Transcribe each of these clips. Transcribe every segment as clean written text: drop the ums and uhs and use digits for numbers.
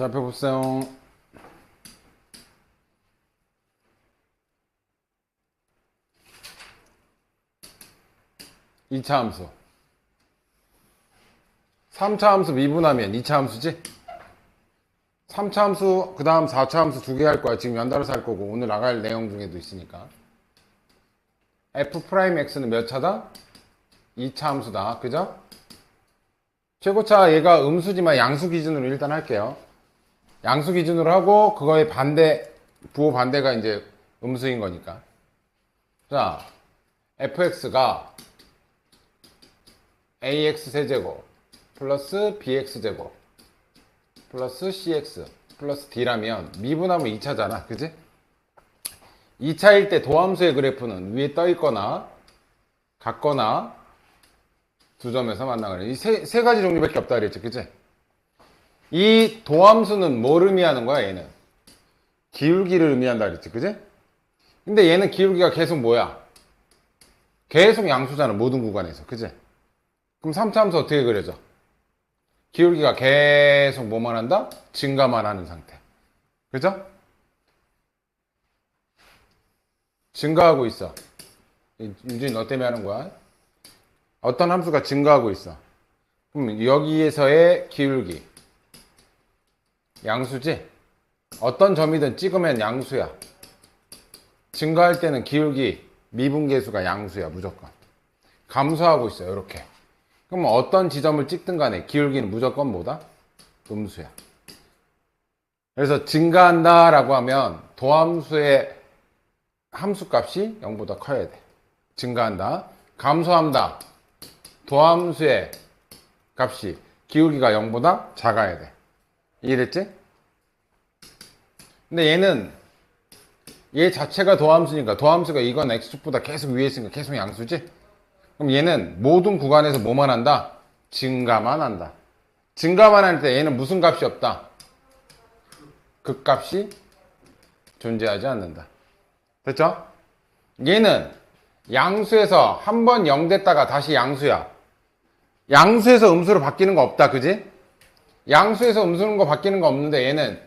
자, 앞에 보세요. 이차 함수. 3차 함수 미분하면 2차 함수지? 3차 함수, 그 다음 4차 함수 두 개 할 거야. 지금 연달아서 할 거고, 오늘 나갈 내용 중에도 있으니까. f'x는 몇 차다? 2차 함수다. 그죠? 최고차 얘가 음수지만 양수 기준으로 일단 할게요. 양수 기준으로 하고, 그거의 반대, 부호 반대가 이제 음수인 거니까. 자, fx가 ax 세제곱 플러스 bx 제곱 플러스 cx 플러스 d라면 미분하면 2차잖아. 그지? 2차일 때 도함수의 그래프는 위에 떠 있거나 같거나 두 점에서 만나거나 이 세 가지 종류밖에 없다 그랬지. 그지? 이 도함수는 뭘 의미하는 거야? 얘는 기울기를 의미한다 그랬지. 그지? 근데 얘는 기울기가 계속 뭐야? 계속 양수잖아. 모든 구간에서. 그지? 그럼 3차 함수 어떻게 그려져? 기울기가 계속 뭐만 한다? 증가만 하는 상태. 그죠? 증가하고 있어. 윤준이 너 때문에 하는 거야. 어떤 함수가 증가하고 있어. 그럼 여기에서의 기울기 양수지? 어떤 점이든 찍으면 양수야. 증가할 때는 기울기 미분계수가 양수야. 무조건. 감소하고 있어요. 이렇게. 그럼 어떤 지점을 찍든 간에 기울기는 무조건 뭐다? 음수야. 그래서 증가한다 라고 하면 도함수의 함수값이 0보다 커야 돼. 증가한다. 감소한다. 도함수의 값이 기울기가 0보다 작아야 돼. 이해됐지? 근데 얘는 얘 자체가 도함수니까 도함수가 이건 x축보다 계속 위에 있으니까 계속 양수지? 그럼 얘는 모든 구간에서 뭐만 한다? 증가만 한다. 증가만 할 때 얘는 무슨 값이 없다? 극값이 존재하지 않는다. 됐죠? 얘는 양수에서 한 번 0 됐다가 다시 양수야. 양수에서 음수로 바뀌는 거 없다. 그지? 양수에서 음수로 바뀌는 거 없는데 얘는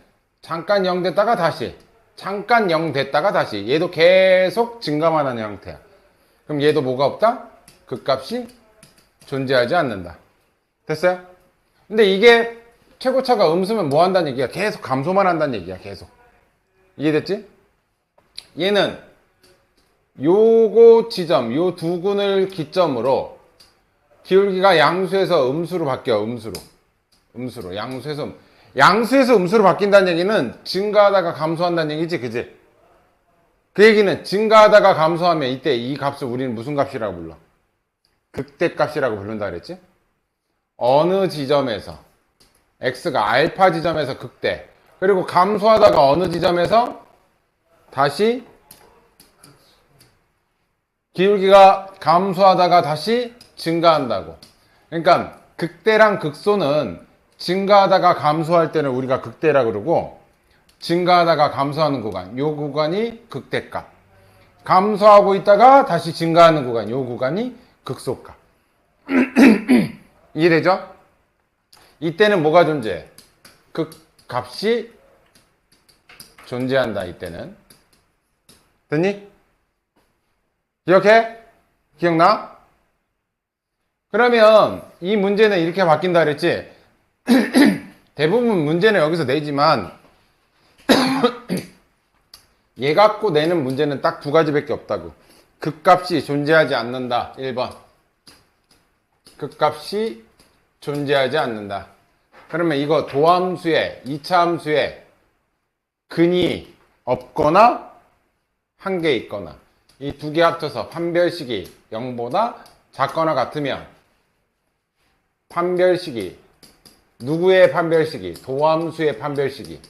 잠깐 0 됐다가 다시 잠깐 0 됐다가 다시 얘도 계속 증가만 하는 형태야. 그럼 얘도 뭐가 없다? 극값이 존재하지 않는다. 됐어요? 근데 이게 최고차가 음수면 뭐 한다는 얘기야? 계속 감소만 한다는 얘기야. 계속. 이해됐지? 얘는 요거 지점, 요 두 군을 기점으로 기울기가 양수에서 음수로 바뀌어. 음수로. 양수에서 음수로 바뀐다는 얘기는 증가하다가 감소한다는 얘기지. 그지? 그 얘기는 증가하다가 감소하면 이때 이 값을 우리는 무슨 값이라고 불러? 극대값이라고 부른다 그랬지? 어느 지점에서 x가 알파 지점에서 극대, 그리고 감소하다가 어느 지점에서 다시 기울기가 감소하다가 다시 증가한다고. 그러니까 극대랑 극소는 증가하다가 감소할 때는 우리가 극대라고 그러고, 증가하다가 감소하는 구간, 요 구간이 극대값. 감소하고 있다가 다시 증가하는 구간, 요 구간이 극소값. 이해되죠? 이때는 뭐가 존재해? 극값이 존재한다. 이때는. 됐니? 기억해? 기억나? 그러면 이 문제는 이렇게 바뀐다 그랬지? 대부분 문제는 여기서 내지만 얘 갖고 내는 문제는 딱 두 가지밖에 없다고. 극값이 존재하지 않는다. 1번. 극값이 존재하지 않는다. 그러면 이거 도함수에 2차 함수에 근이 없거나 한 개 있거나 이 두 개 합쳐서 판별식이 0보다 작거나 같으면 판별식이 누구의 판별식이? 도함수의 판별식이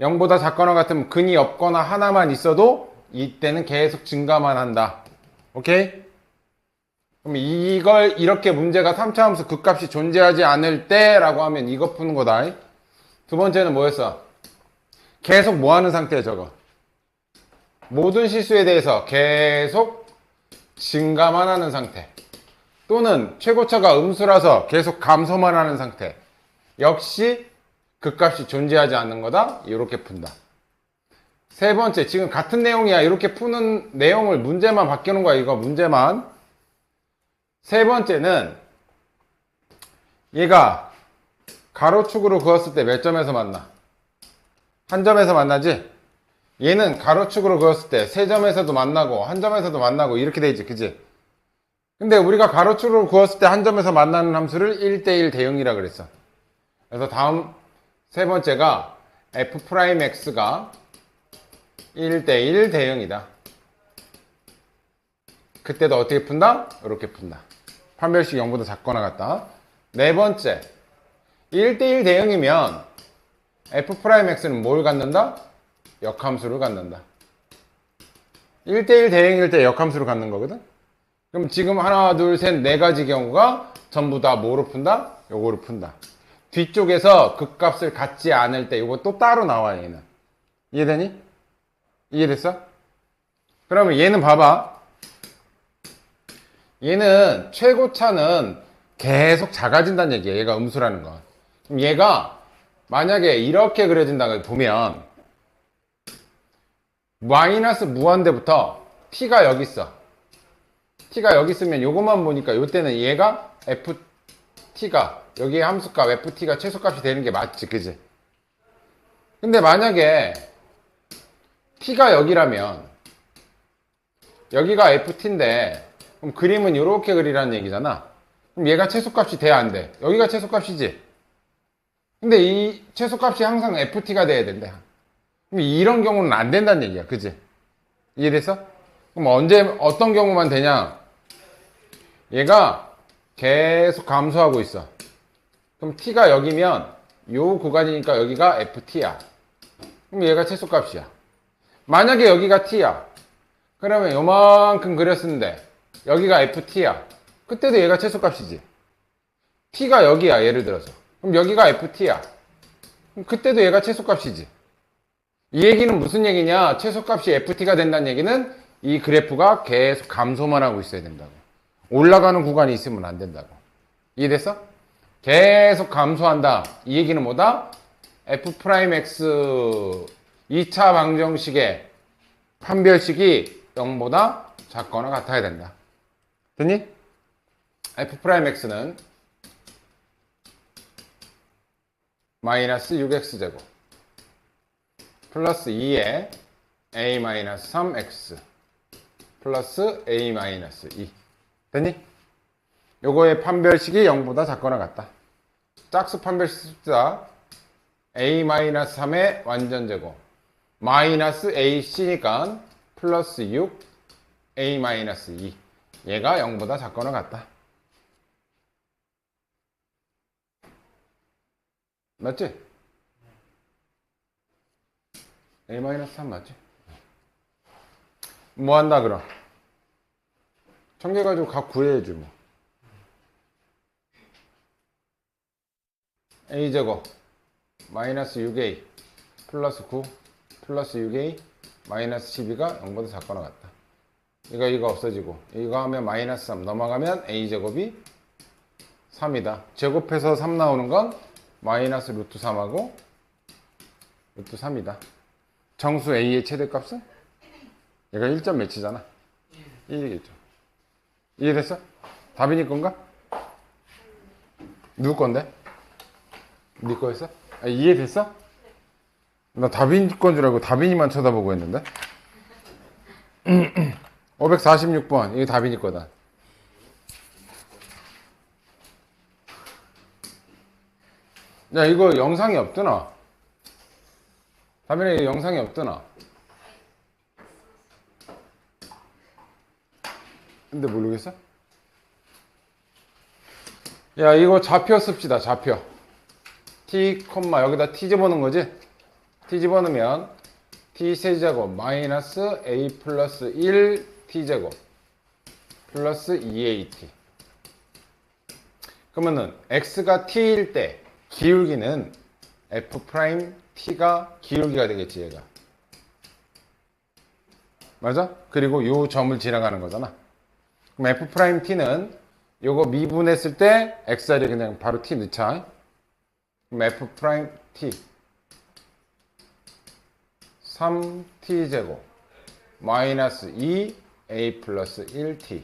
0보다 작거나 같으면 근이 없거나 하나만 있어도 이때는 계속 증가만 한다. 오케이? 그럼 이걸 이렇게 문제가 3차 함수 극값이 존재하지 않을 때 라고 하면 이거 푸는 거다. 두 번째는 뭐였어? 계속 뭐 하는 상태야 저거? 모든 실수에 대해서 계속 증가만 하는 상태. 또는 최고차가 음수라서 계속 감소만 하는 상태. 역시 값이 존재하지 않는 거다. 이렇게 푼다. 세 번째, 지금 같은 내용이야. 이렇게 푸는 내용을 문제만 바뀌는 거야. 이거 문제만. 세 번째는 얘가 가로축으로 그었을 때 몇 점에서 만나? 한 점에서 만나지? 얘는 가로축으로 그었을 때 세 점에서도 만나고 한 점에서도 만나고 이렇게 되지, 그지? 근데 우리가 가로축으로 그었을 때 한 점에서 만나는 함수를 1대1 대응이라 그랬어. 그래서 다음 세 번째가 f'x가 1대1 대응이다. 그때도 어떻게 푼다? 이렇게 푼다. 판별식 0보다 작거나 같다. 네 번째, 1대1 대응이면 f'x는 뭘 갖는다? 역함수를 갖는다. 1대1 대응일 때 역함수를 갖는 거거든? 그럼 지금 하나, 둘, 셋, 네 가지 경우가 전부 다 뭐로 푼다? 요거로 푼다. 뒤쪽에서 값을 갖지 않을 때 요거 또 따로 나와, 얘는. 이해되니? 이해됐어? 그러면 얘는 봐봐. 얘는 최고차는 계속 작아진다는 얘기야. 얘가 음수라는 건. 그럼 얘가 만약에 이렇게 그려진다고 보면 마이너스 무한대부터 t가 여기 있어. t가 여기 있으면 요것만 보니까 요때는 얘가 ft가 여기에 함수값 ft가 최소값이 되는 게 맞지, 그지? 근데 만약에 t가 여기라면 여기가 ft인데 그럼 그림은 이렇게 그리라는 얘기잖아. 그럼 얘가 최소값이 돼야 안 돼? 여기가 최소값이지. 근데 이 최소값이 항상 ft가 돼야 된대. 그럼 이런 경우는 안 된다는 얘기야, 그지? 이해됐어? 그럼 언제 어떤 경우만 되냐? 얘가 계속 감소하고 있어. 그럼 t가 여기면 요 구간이니까 여기가 ft야. 그럼 얘가 최소값이야. 만약에 여기가 t야. 그러면 요만큼 그렸는데 여기가 ft야. 그때도 얘가 최소값이지. t가 여기야, 예를 들어서. 그럼 여기가 ft야. 그럼 그때도 얘가 최소값이지. 이 얘기는 무슨 얘기냐? 최소값이 ft가 된다는 얘기는 이 그래프가 계속 감소만 하고 있어야 된다고. 올라가는 구간이 있으면 안 된다고. 이해됐어? 계속 감소한다. 이 얘기는 뭐다? f'x 2차 방정식의 판별식이 0보다 작거나 같아야 된다. 됐니? f'x는 마이너스 6x제곱 플러스 2에 a-3x 플러스 a-2 됐니? 요거의 판별식이 0보다 작거나 같다. 짝수 판별식 숫자 a-3의 완전제곱 마이너스 ac니까 플러스 6 a-2 얘가 0보다 작거나 같다. 맞지? a-3 맞지? 뭐 한다 그럼? 청계 가지고 각 구해야지 뭐. a제곱 마이너스 6a 플러스 9 플러스 6a 마이너스 12가 0보다 작거나 같다. 이거 없어지고 이거 하면 마이너스 3 넘어가면 a제곱이 3이다. 제곱해서 3 나오는 건 마이너스 루트 3하고 루트 3이다. 정수 a의 최대값은? 얘가 1점 몇이잖아. 1이겠죠. 이해됐어? 다빈이 건가? 누구 건데? 네 거였어? 아, 이해됐어? 나 다빈이 건 줄 알고 다빈이만 쳐다보고 했는데 546번 이게 다빈이 거다. 야 이거 영상이 없더나. 다빈이 영상이 없더나. 근데 모르겠어? 야 이거 좌표 씁시다. 좌표 t, 여기다 t 집어넣은 거지? t 집어넣으면 t 세제곱 마이너스 a 플러스 1 t제곱 플러스 2at 그러면은 x가 t일 때 기울기는 f't가 기울기가 되겠지 얘가. 맞아? 그리고 요 점을 지나가는 거잖아. 그럼 f't는 요거 미분했을 때 x를 그냥 바로 t 넣자. 그럼 f 프라임 t 3t 제곱 마이너스 2a 플러스 1t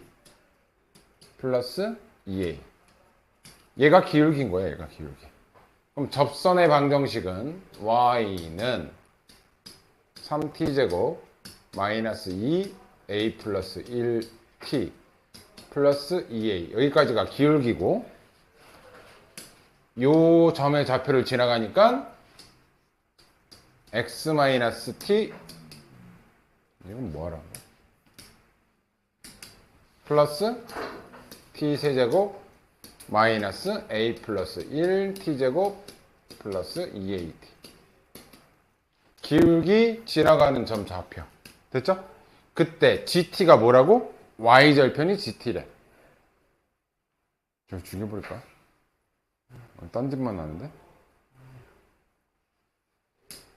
플러스 2a. 얘가 기울기인 거예요. 얘가 기울기. 그럼 접선의 방정식은 y는 3t 제곱 마이너스 2a 플러스 1t 플러스 2a. 여기까지가 기울기고, 요 점의 좌표를 지나가니까 x 마이너스 t, 이건 뭐하라는 거야? 플러스 t 세제곱 마이너스 a 플러스 1t 제곱 플러스 2at. 기울기 지나가는 점 좌표. 됐죠? 그때 gt가 뭐라고? y절편이 gt래. 좀 죽여버릴까? 딴 짓만 하는데?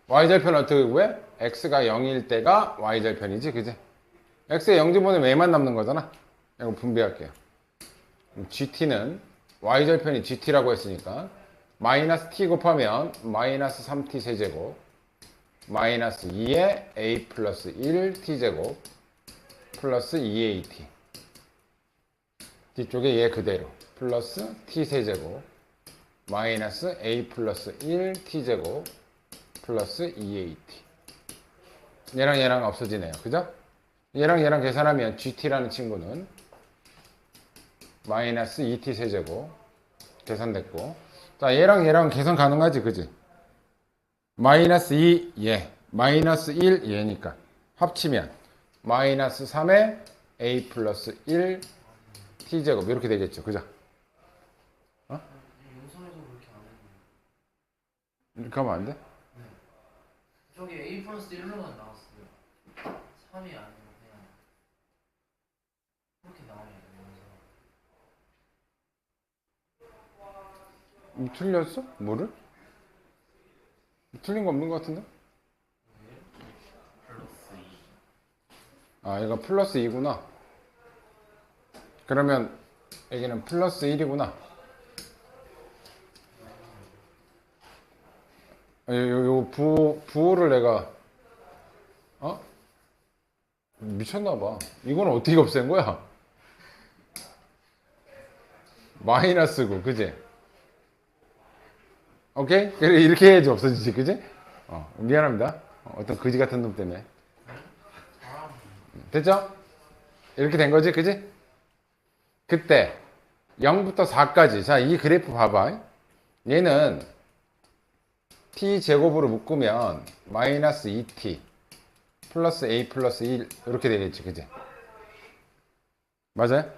y절편 어떻게 구해? x가 0일 때가 y절편이지, 그지? x에 0 집어넣으면 a만 남는 거잖아. 이거 분배할게요. gt는 y절편이 gt라고 했으니까 마이너스 t 곱하면 마이너스 3t 세제곱 마이너스 2에 a 플러스 1t 제곱 플러스 2at. 뒤쪽에 얘 그대로 플러스 t 세제곱 마이너스 a 플러스 1t 제곱 플러스 2at. 얘랑 얘랑 없어지네요. 그죠? 얘랑 얘랑 계산하면 gt라는 친구는 마이너스 2t 세제곱 계산됐고, 자 얘랑 얘랑 계산 가능하지, 그지? 마이너스 2 얘, 마이너스 1 얘니까 합치면 마이너스 3에 a 플러스 1 t 제곱 이렇게 되겠죠, 그죠? 어? 영상에서 그렇게 안 했는데. 이렇게 하면 안 돼? 네. 저기 a 플러스 1로만 나왔어요. 3이 아니고 그냥 그렇게 나와요. 영상. 틀렸어? 뭐를? 틀린 거 없는 것 같은데? 플러스 2. 아, 얘가 플러스 2구나. 그러면 여기는 플러스 1이구나. 요 부호를 내가 미쳤나봐. 이건 어떻게 없앤 거야? 마이너스고, 그지? 오케이? 그래, 이렇게 해야지 없어지지, 그지? 미안합니다. 어떤 거지 같은 놈 때문에. 됐죠? 이렇게 된 거지, 그지? 그때 0부터 4까지. 자, 이 그래프 봐봐. 얘는 t제곱으로 묶으면 마이너스 2t 플러스 a 플러스 1 이렇게 되겠지, 그지? 맞아요?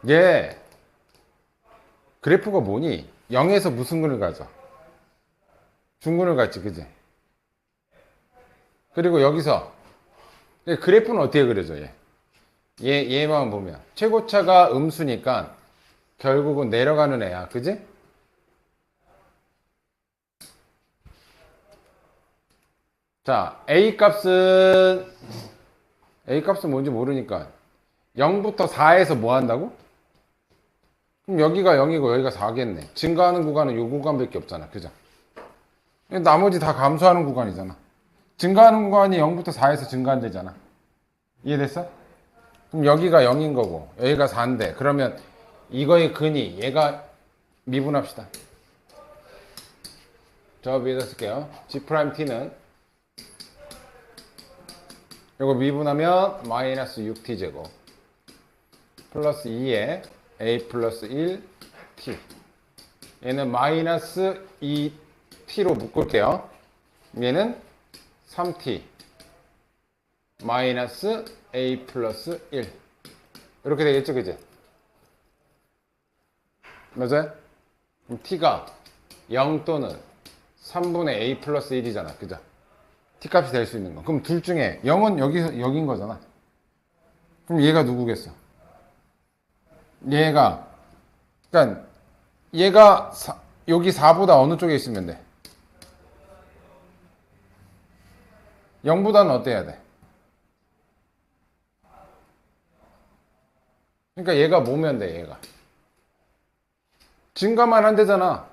얘 그래프가 뭐니? 0에서 무슨 근을 가져? 중근을 갖지, 그지? 그리고 여기서 그래프는 어떻게 그려져? 얘만 보면 최고차가 음수니까 결국은 내려가는 애야, 그지? 자, a 값은 뭔지 모르니까 0부터 4에서 뭐 한다고? 그럼 여기가 0이고 여기가 4겠네. 증가하는 구간은 이 구간밖에 없잖아, 그죠? 나머지 다 감소하는 구간이잖아. 증가하는 구간이 0부터 4에서 증가한대잖아. 이해됐어? 그럼 여기가 0인 거고 여기가 4인데, 그러면 이거의 근이 얘가 미분합시다. 저 위에다 쓸게요. G'T는 이거 미분하면 마이너스 6t 제곱 플러스 2에 a 플러스 1t. 얘는 마이너스 2t로 묶을게요. 얘는 3t 마이너스 a 플러스 1 이렇게 되겠죠, 그지? 맞아요? 그럼 t가 0 또는 3분의 a 플러스 1이잖아, 그죠? t 값이 될 수 있는 거. 그럼 둘 중에 0은 여긴 거잖아. 그럼 얘가 누구겠어? 그러니까 얘가 여기 4보다 어느 쪽에 있으면 돼? 0보다는 어때야 돼? 그러니까 얘가 뭐면 돼, 얘가? 증가만 한대잖아.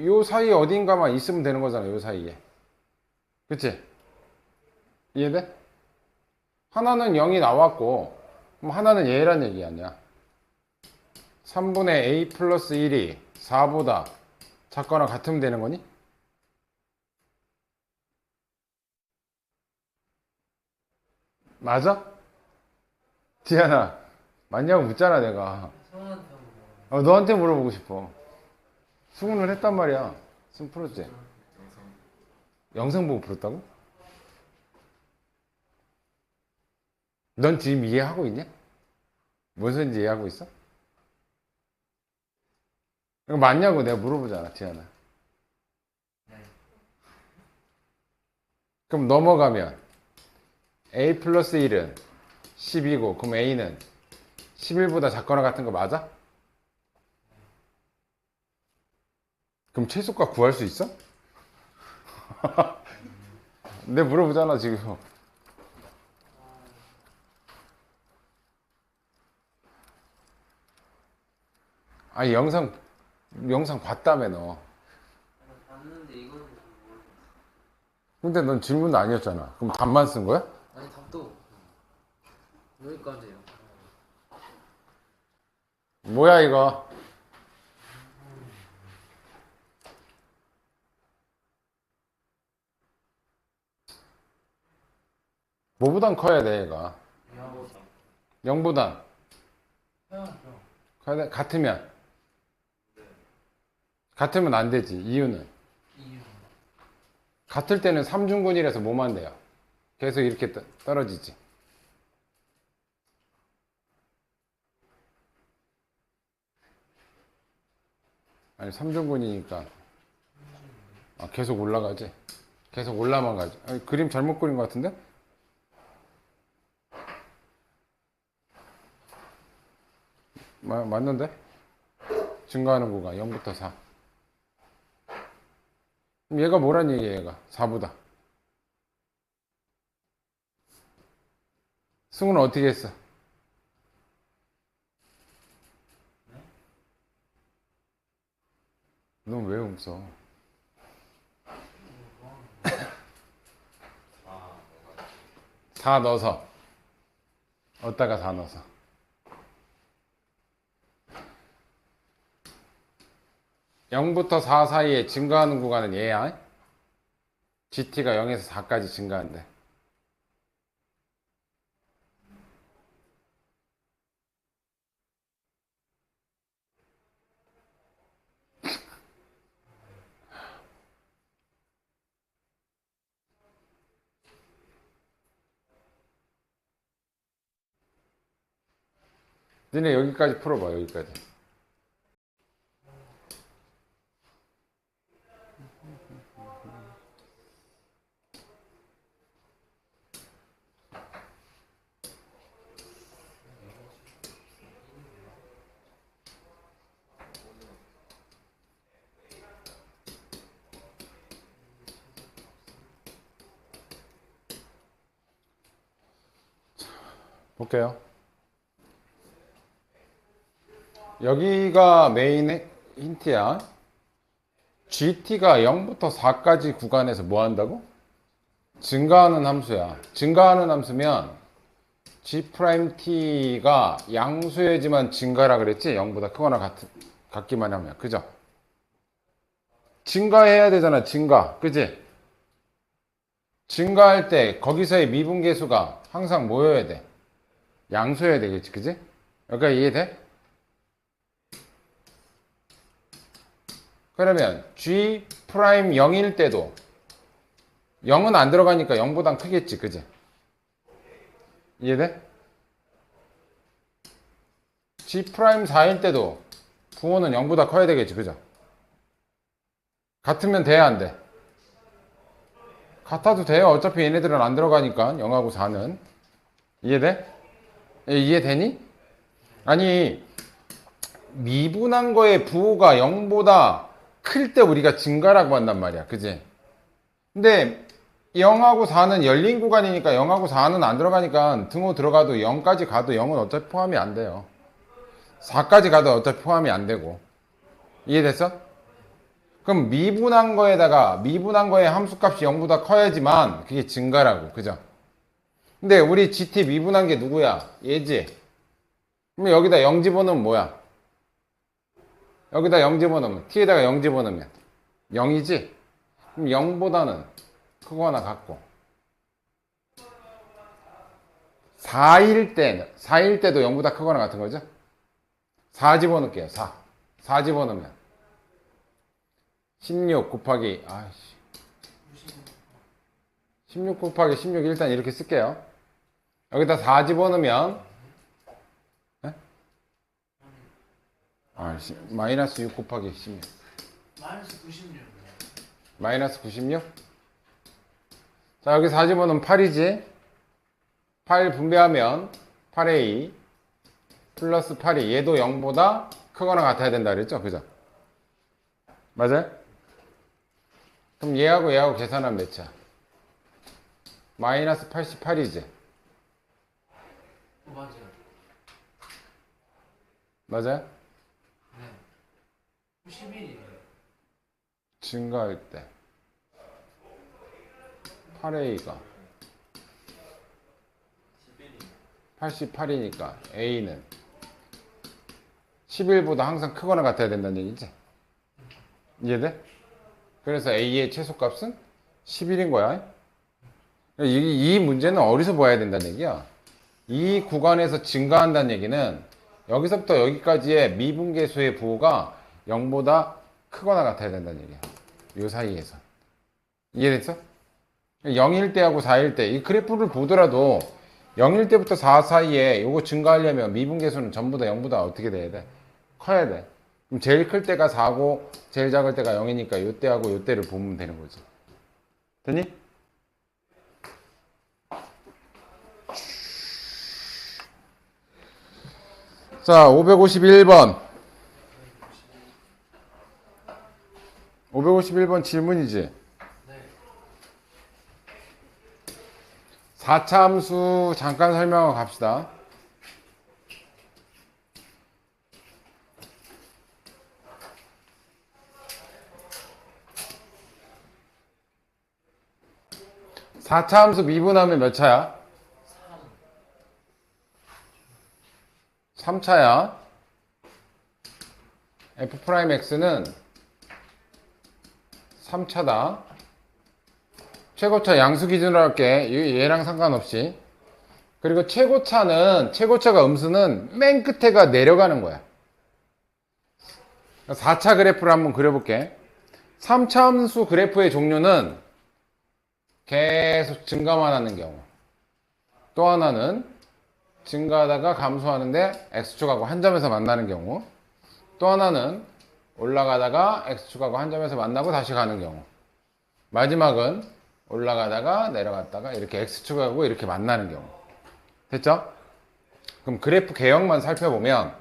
요 사이에 어딘가만 있으면 되는 거잖아. 요 사이에. 그치? 이해돼? 하나는 0이 나왔고, 그럼 하나는 얘란 얘기 아니야. 3분의 a 플러스 1이 4보다 작거나 같으면 되는 거니? 맞아? 지안아, 맞냐고 묻잖아, 내가. 성한테 한번 너한테 물어보고 싶어. 수긍을 했단 말이야. 숨 풀었지? 영상 보고 풀었다고? 넌 지금 이해하고 있냐? 뭔 소린지 이해하고 있어? 이거 맞냐고 내가 물어보잖아, 지안아. 네. 그럼 넘어가면 a 플러스 1은 10이고 그럼 a는 11보다 작거나 같은 거 맞아? 그럼 최소값 구할 수 있어? 내가 물어보잖아 지금. 아니 영상 봤다며 너. 봤는데 이거는 좀 모르겠어. 근데 넌 질문도 아니었잖아. 그럼 답만 쓴 거야? 아니 답도 여기까지예요. 뭐야 이거? 뭐보단 커야 돼 얘가. 이하고 0보단 해야죠. 커야 돼? 같으면 안 되지. 이유는 이유. 같을 때는 3중근이라서 뭐만 돼요? 계속 이렇게 떨어지지. 아니 3중근이니까 계속 올라가지. 계속 올라만 가지. 아니, 그림 잘못 그린 것 같은데? 맞는데? 증가하는 구간 0부터 4. 그럼 얘가 뭐란 얘기야 얘가? 4보다. 승우는 어떻게 했어? 넌 왜 웃어? 사 넣어서 어디다가 4 넣어서 0부터 4 사이에 증가하는 구간은 얘야. GT가 0에서 4까지 증가한대. 니네 여기까지 풀어봐. 여기까지. 볼게요. 여기가 메인 힌트야. GT가 0부터 4까지 구간에서 뭐 한다고? 증가하는 함수야. 증가하는 함수면 G'T가 양수에지만 증가라 그랬지? 0보다 크거나 같기만 하면. 그죠? 증가해야 되잖아. 증가. 그지? 증가할 때 거기서의 미분계수가 항상 뭐여야 돼? 양수여야 되겠지. 그지? 여기까지 이해돼? 그러면 G' 0일 때도 0은 안 들어가니까 0보단 크겠지. 그지? 이해돼? G' 4일 때도 부호는 0보다 커야 되겠지. 그죠? 같으면 돼야 안 돼? 같아도 돼요. 어차피 얘네들은 안 들어가니까 0하고 4는. 이해돼? 이해되니? 아니 미분한 거의 부호가 0보다 클 때 우리가 증가라고 한단 말이야. 그지? 근데 0하고 4는 열린 구간이니까 0하고 4는 안 들어가니까 등호 들어가도 0까지 가도 0은 어차피 포함이 안 돼요. 4까지 가도 어차피 포함이 안 되고. 이해됐어? 그럼 미분한 거의 함수값이 0보다 커야지만 그게 증가라고. 그죠? 근데 우리 GT 미분한 게 누구야? 얘지? 그럼 여기다 0 집어넣으면 뭐야? 여기다 0 집어넣으면 t에다가 0 집어넣으면 0이지? 그럼 0보다는 크거나 같고 4일 때도 0보다 크거나 같은 거죠? 4 집어넣을게요. 4 집어넣으면 16 곱하기 16 곱하기 16 일단 이렇게 쓸게요. 여기다 4 집어넣으면 마이너스 6 곱하기 16 마이너스 96. 마이너스 96? 자, 여기 4 집어넣으면 8이지? 8 분배하면 8a 플러스 8이 얘도 0보다 크거나 같아야 된다 그랬죠? 그죠? 맞아요? 그럼 얘하고 계산하면 몇이야? 마이너스 88이지? 맞아요. 맞아요? 네. 91이에요. 증가할 때 8a가 88이니까 a는 11보다 항상 크거나 같아야 된다는 얘기지? 이해돼? 그래서 a의 최소값은 11인 거야. 이 문제는 어디서 봐야 된다는 얘기야? 이 구간에서 증가한다는 얘기는 여기서부터 여기까지의 미분계수의 부호가 0보다 크거나 같아야 된다는 얘기야. 이 사이에서. 이해됐어? 0일 때하고 4일 때 이 그래프를 보더라도 0일 때부터 4 사이에 이거 증가하려면 미분계수는 전부 다 0보다 어떻게 돼야 돼? 커야 돼. 그럼 제일 클 때가 4고 제일 작을 때가 0이니까 이때하고 이때를 보면 되는 거지. 됐니? 자, 551번. 551번 질문이지? 네. 4차 함수 잠깐 설명하고 갑시다. 사 차 함수 미분하면 몇 차야? 3차야. f'x는 3차다. 최고차 양수 기준으로 할게. 얘랑 상관없이. 그리고 최고차가 음수는 맨 끝에가 내려가는 거야. 4차 그래프를 한번 그려볼게. 3차 함수 그래프의 종류는 계속 증가만 하는 경우. 또 하나는 증가하다가 감소하는데 x축하고 한 점에서 만나는 경우. 또 하나는 올라가다가 x축하고 한 점에서 만나고 다시 가는 경우. 마지막은 올라가다가 내려갔다가 이렇게 x축하고 이렇게 만나는 경우. 됐죠? 그럼 그래프 개형만 살펴보면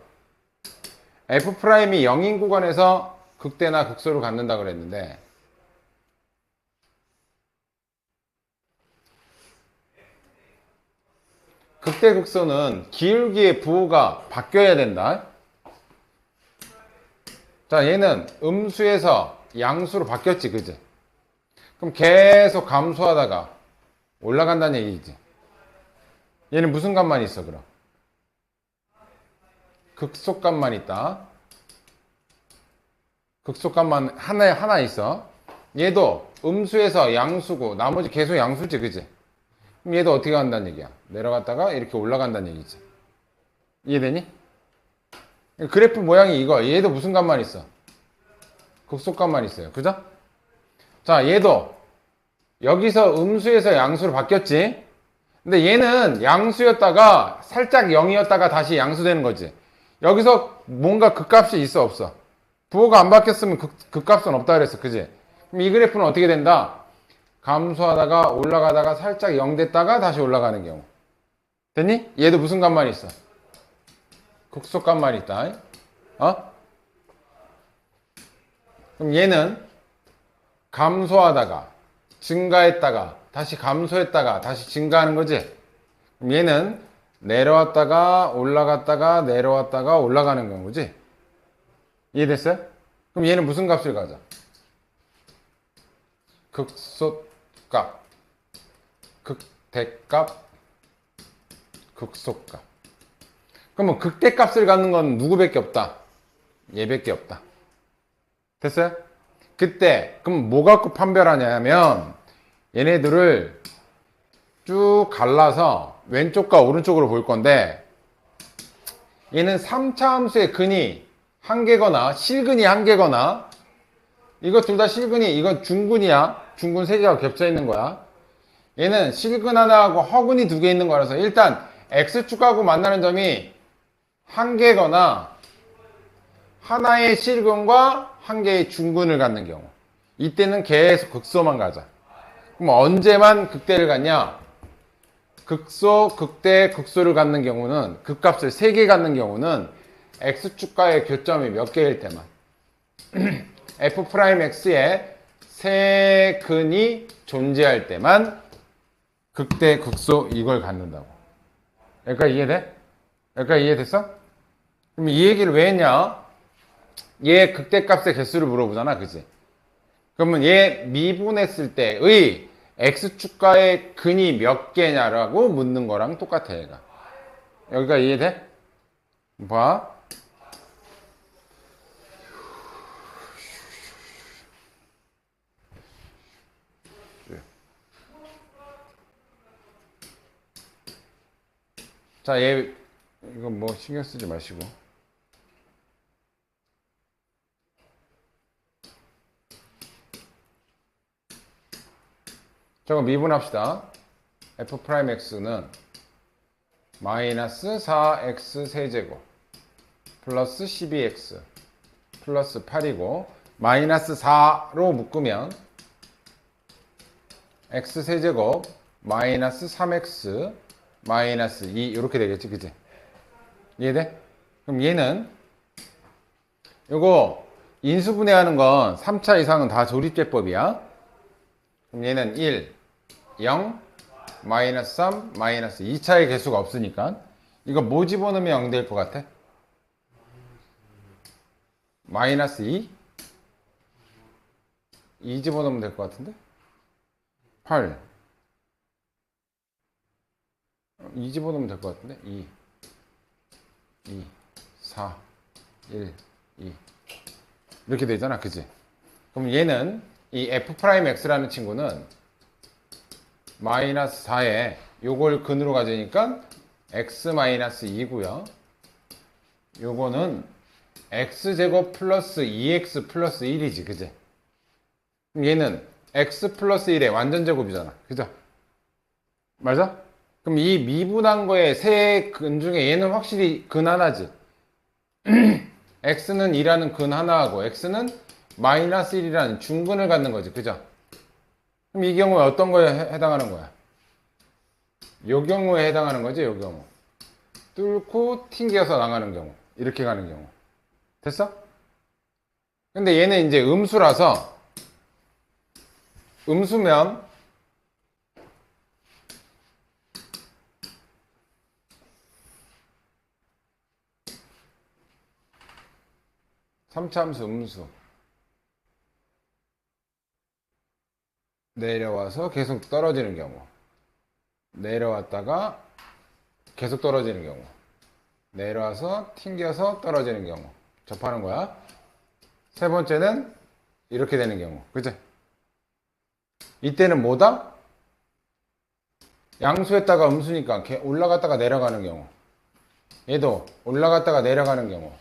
f'이 0인 구간에서 극대나 극소를 갖는다 그랬는데 극대 극소는 기울기의 부호가 바뀌어야 된다. 자, 얘는 음수에서 양수로 바뀌었지, 그지? 그럼 계속 감소하다가 올라간다는 얘기지. 얘는 무슨 값만 있어, 그럼? 극소값만 있다. 극소값만 하나 있어. 얘도 음수에서 양수고 나머지 계속 양수지, 그지? 그럼 얘도 어떻게 간다는 얘기야? 내려갔다가 이렇게 올라간다는 얘기지. 이해되니? 그래프 모양이 이거. 얘도 무슨 값만 있어? 극소값만 있어요. 그죠? 자, 얘도 여기서 음수에서 양수로 바뀌었지? 근데 얘는 양수였다가 살짝 0이었다가 다시 양수되는 거지. 여기서 뭔가 극값이 있어, 없어? 부호가 안 바뀌었으면 극값은 없다 그랬어. 그지? 그럼 이 그래프는 어떻게 된다? 감소하다가 올라가다가 살짝 0 됐다가 다시 올라가는 경우. 됐니? 얘도 무슨 값만 있어? 극소값만 있다. 어? 그럼 얘는 감소하다가 증가했다가 다시 감소했다가 다시 증가하는 거지. 그럼 얘는 내려왔다가 올라갔다가 내려왔다가 올라가는 경우지. 이해됐어요? 그럼 얘는 무슨 값을 가져? 극소값, 극대값, 극소값. 그러면 극대값을 갖는 건 누구밖에 없다? 얘밖에 없다. 됐어요? 그때 그럼 뭐 갖고 판별하냐면 얘네들을 쭉 갈라서 왼쪽과 오른쪽으로 볼 건데 얘는 3차 함수의 근이 한 개거나 실근이 한 개거나 이거 둘 다 실근이 이건 중근이야. 중근 세 개가 겹쳐 있는 거야. 얘는 실근 하나하고 허근이 두 개 있는 거라서 일단 x축하고 만나는 점이 한 개거나 하나의 실근과 한 개의 중근을 갖는 경우 이때는 계속 극소만 가자. 그럼 언제만 극대를 갖냐? 극소, 극대, 극소를 갖는 경우는 극값을 3개 갖는 경우는 x축과의 교점이 몇 개일 때만 f'x에 세 근이 존재할 때만 극대, 극소 이걸 갖는다고. 여기까지 이해돼? 여기까지 이해됐어? 그럼 이 얘기를 왜 했냐? 얘 극대값의 개수를 물어보잖아, 그지? 그러면 얘 미분했을 때의 x축과의 근이 몇 개냐라고 묻는 거랑 똑같아, 얘가. 여기가 이해돼? 봐. 자, 얘 이거 뭐 신경 쓰지 마시고. 저거 미분합시다. f'x는 마이너스 4x 세제곱 플러스 12x 플러스 8이고 마이너스 4로 묶으면 x 세제곱 마이너스 3x 마이너스 2 이렇게 되겠지, 그치? 이해돼? 그럼 얘는 요거 인수분해하는 건 3차 이상은 다 조립제법이야. 그럼 얘는 1, 0, 마이너스 3, 마이너스 2차의 개수가 없으니까 이거 뭐 집어넣으면 0 될 것 같아? 마이너스 2? 2 집어넣으면 될 것 같은데? 8 2 집어넣으면 될 것 같은데? 2 4 1 2 이렇게 되잖아, 그치? 그럼 얘는 이 f'x라는 친구는 마이너스 4에 요걸 근으로 가지니까 x 마이너스 2고요. 요거는 x제곱 플러스 2x 플러스 1이지, 그지? 그럼 얘는 x 플러스 1의 완전 제곱이잖아, 그죠? 맞아? 그럼 이 미분한 거의 세 근 중에 얘는 확실히 근 하나지. x는 2라는 근 하나하고 x는 마이너스 1이라는 중근을 갖는 거지, 그죠? 그럼 이 경우에 어떤 거에 해당하는 거야? 요 경우에 해당하는 거지, 요 경우. 뚫고 튕겨서 나가는 경우. 이렇게 가는 경우. 됐어? 근데 얘는 이제 음수라서, 음수면, 삼차함수 음수. 내려와서 계속 떨어지는 경우. 내려왔다가 계속 떨어지는 경우. 내려와서 튕겨서 떨어지는 경우. 접하는 거야. 세 번째는 이렇게 되는 경우. 그치? 이때는 뭐다? 양수했다가 음수니까 올라갔다가 내려가는 경우. 얘도 올라갔다가 내려가는 경우.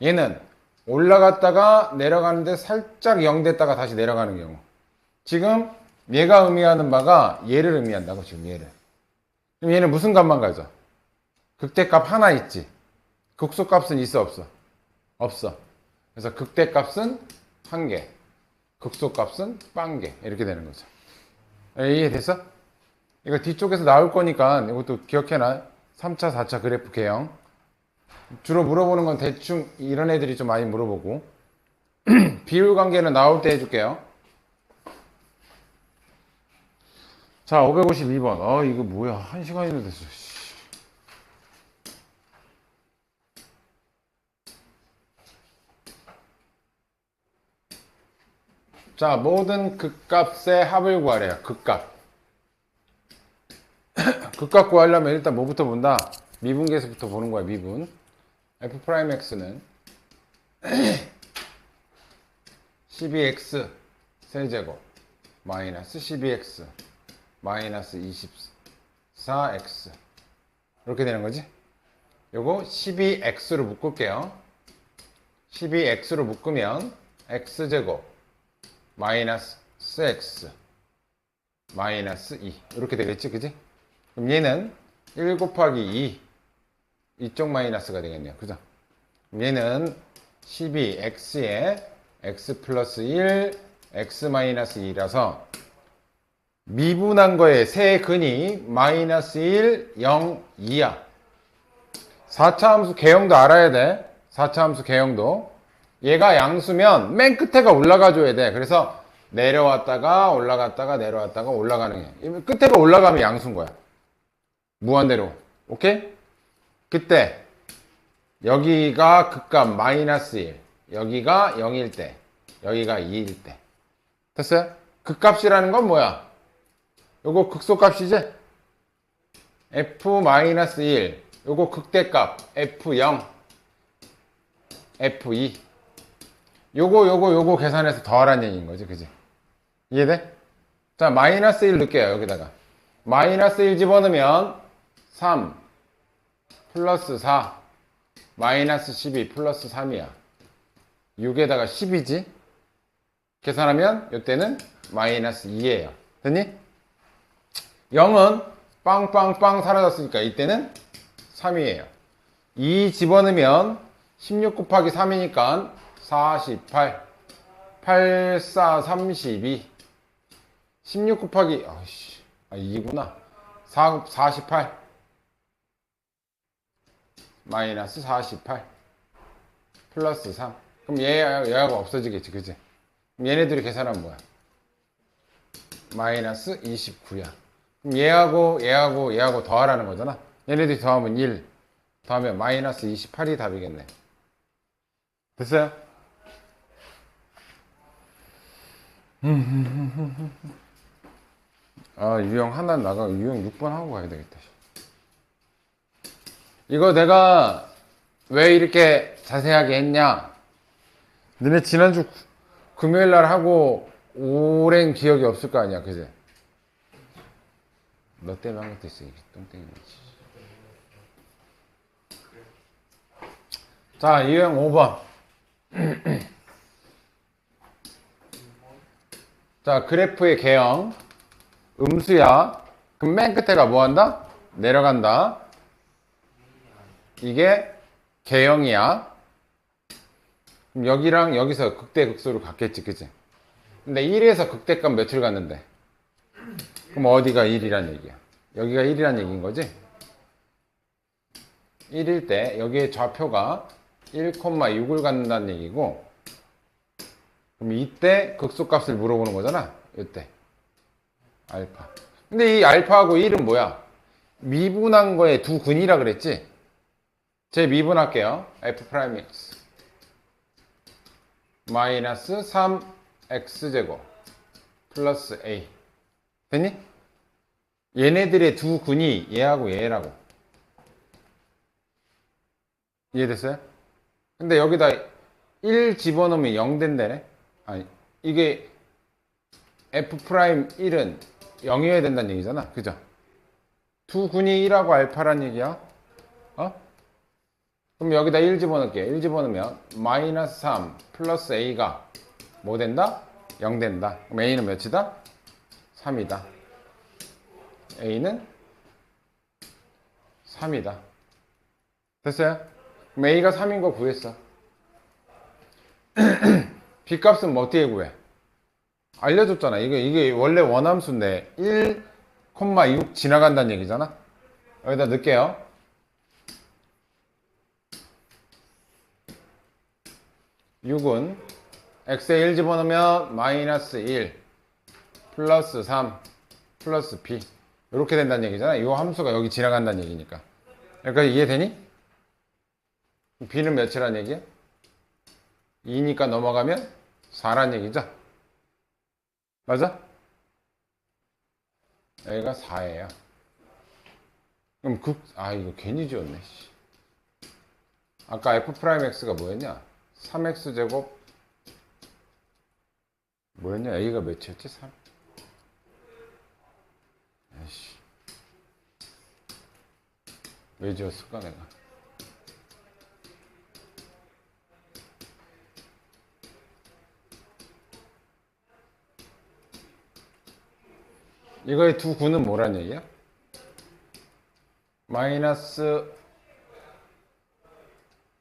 얘는 올라갔다가 내려가는데 살짝 0 됐다가 다시 내려가는 경우. 지금 얘가 의미하는 바가 얘를 의미한다고, 지금 얘를. 그럼 얘는 무슨 값만 가져? 극대값 하나 있지. 극소값은 있어, 없어? 없어. 그래서 극대값은 한 개, 극소값은 빵개. 이렇게 되는 거죠. 이해됐어? 이거 뒤쪽에서 나올 거니까 이것도 기억해놔. 3차, 4차 그래프 개형. 주로 물어보는 건 대충 이런 애들이 좀 많이 물어보고 비율 관계는 나올 때 해줄게요. 자, 552번. 이거 뭐야? 1시간이나 됐어. 자, 모든 극값의 합을 구하래요. 극값. 극값 구하려면 일단 뭐부터 본다? 미분계에서부터 보는 거야, 미분. f'x는 12x 세제곱 마이너스 12x 마이너스 24x 이렇게 되는 거지. 요거 12x로 묶을게요. 12x로 묶으면 x제곱 마이너스 x 마이너스 2 이렇게 되겠지, 그지? 그럼 얘는 1 곱하기 2 이쪽 마이너스가 되겠네요, 그죠? 그럼 얘는 12x에 x 플러스 1 x 마이너스 2라서 미분한 거에 세 근이 마이너스 1, 0, 2야. 4차 함수 개형도 알아야 돼. 4차 함수 개형도. 얘가 양수면 맨 끝에가 올라가 줘야 돼. 그래서 내려왔다가 올라갔다가 내려왔다가 올라가는 게. 끝에가 올라가면 양수인 거야. 무한대로. 오케이? 그때 여기가 극값 마이너스 1, 여기가 0일 때, 여기가 2일 때. 됐어요? 극값이라는 건 뭐야? 요거 극소값이지? f-1 요거 극대값 f0 f2 요거 계산해서 더하라는 얘기인 거지, 그지? 이해돼? 자, 마이너스 1 넣을게요. 여기다가 마이너스 1 집어넣으면 3 플러스 4 마이너스 12 플러스 3이야 6에다가 10이지? 계산하면 이때는 마이너스 2예요. 됐니? 0은 빵빵빵 사라졌으니까 이때는 3이에요. 2 집어넣으면 16 곱하기 3이니까 48 8, 4, 32 16 곱하기 2구나 48 마이너스 48 플러스 3 그럼 얘하고 없어지겠지, 그치? 그럼 얘네들이 계산하면 뭐야? 마이너스 29야. 그럼 얘하고 더하라는 거잖아. 얘네들이 더하면 1 더하면 마이너스 28이 답이겠네. 됐어요? 유형 하나 나가고 유형 6번 하고 가야 되겠다. 이거 내가 왜 이렇게 자세하게 했냐? 너네 지난주 금요일 날 하고 오랜 기억이 없을 거 아니야, 그제? 너 때문에 한 것도 있어, 이게 똥땡이지. 자, 유형 5번. 자, 그래프의 개형. 음수야. 그럼 맨 끝에가 뭐 한다? 내려간다. 이게 개형이야. 그럼 여기랑 여기서 극대 극소로 갔겠지, 그치? 근데 1에서 극대값 며칠 갔는데? 그럼 어디가 1이란 얘기야? 여기가 1이란 얘기인 거지? 1일 때 여기에 좌표가 1,6을 갖는다는 얘기고, 그럼 이때 극소값을 물어보는 거잖아. 이때 알파. 근데 이 알파하고 1은 뭐야? 미분한 거에 두 근이라 그랬지? 제 미분할게요. f'x 마이너스 3x제곱 플러스 a 됐니? 얘네들의 두 근이 얘하고 얘라고. 이해됐어요? 근데 여기다 1 집어넣으면 0 된다네? 아니, 이게 f'1은 0이어야 된다는 얘기잖아. 그죠? 두 근이 1하고 알파란 얘기야. 어? 그럼 여기다 1 집어넣을게요. 1 집어넣으면 마이너스 3 플러스 a가 뭐 된다? 0 된다. 그럼 a는 몇이다? 3이다. a는 3이다. 됐어요? 그럼 a가 3인 거 구했어. b값은 뭐 어떻게 구해? 알려줬잖아. 이게 원래 원함수인데 1,6 지나간다는 얘기잖아. 여기다 넣을게요. 6은 x에 1 집어넣으면 마이너스 1 플러스 3 플러스 b 이렇게 된다는 얘기잖아. 이 함수가 여기 지나간다는 얘기니까. 여기까지 이해되니? b는 몇이란 얘기야? 2니까 넘어가면 4란 얘기죠. 맞아? A가 4예요. 그럼 이거 괜히 지웠네. 씨. 아까 F'X가 뭐였냐? 3X제곱 뭐였냐? A가 몇이었지? 3. 아이씨. 왜 지웠을까 내가? 이거의 두 구는 뭐란 얘기야? 마이너스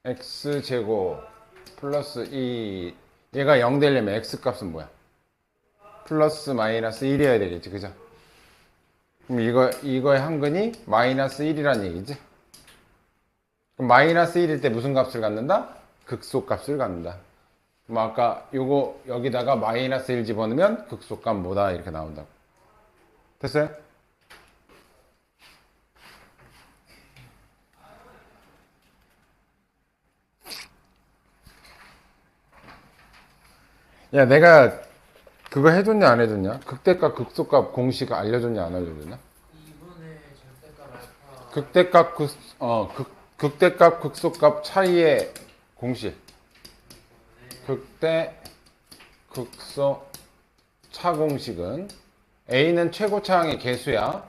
x제곱 플러스 2 얘가 0 되려면 x값은 뭐야? 플러스 마이너스 1이어야 되겠지, 그죠? 그럼 이거의 한근이 마이너스 1이란 얘기지? 그럼 마이너스 1일 때 무슨 값을 갖는다? 극소값을 갖는다. 그럼 아까 요거 여기다가 마이너스 1 집어넣으면 극소값 뭐다 이렇게 나온다고. 됐어요? 야, 내가 그거 해줬냐 안 해줬냐? 극대값 극소값 공식 알려줬냐 안 알려줬냐? 2분의 절대값 알파. 극대값 극소값 차이의 공식. 극대 극소 차 공식은 A는 최고차항의 개수야.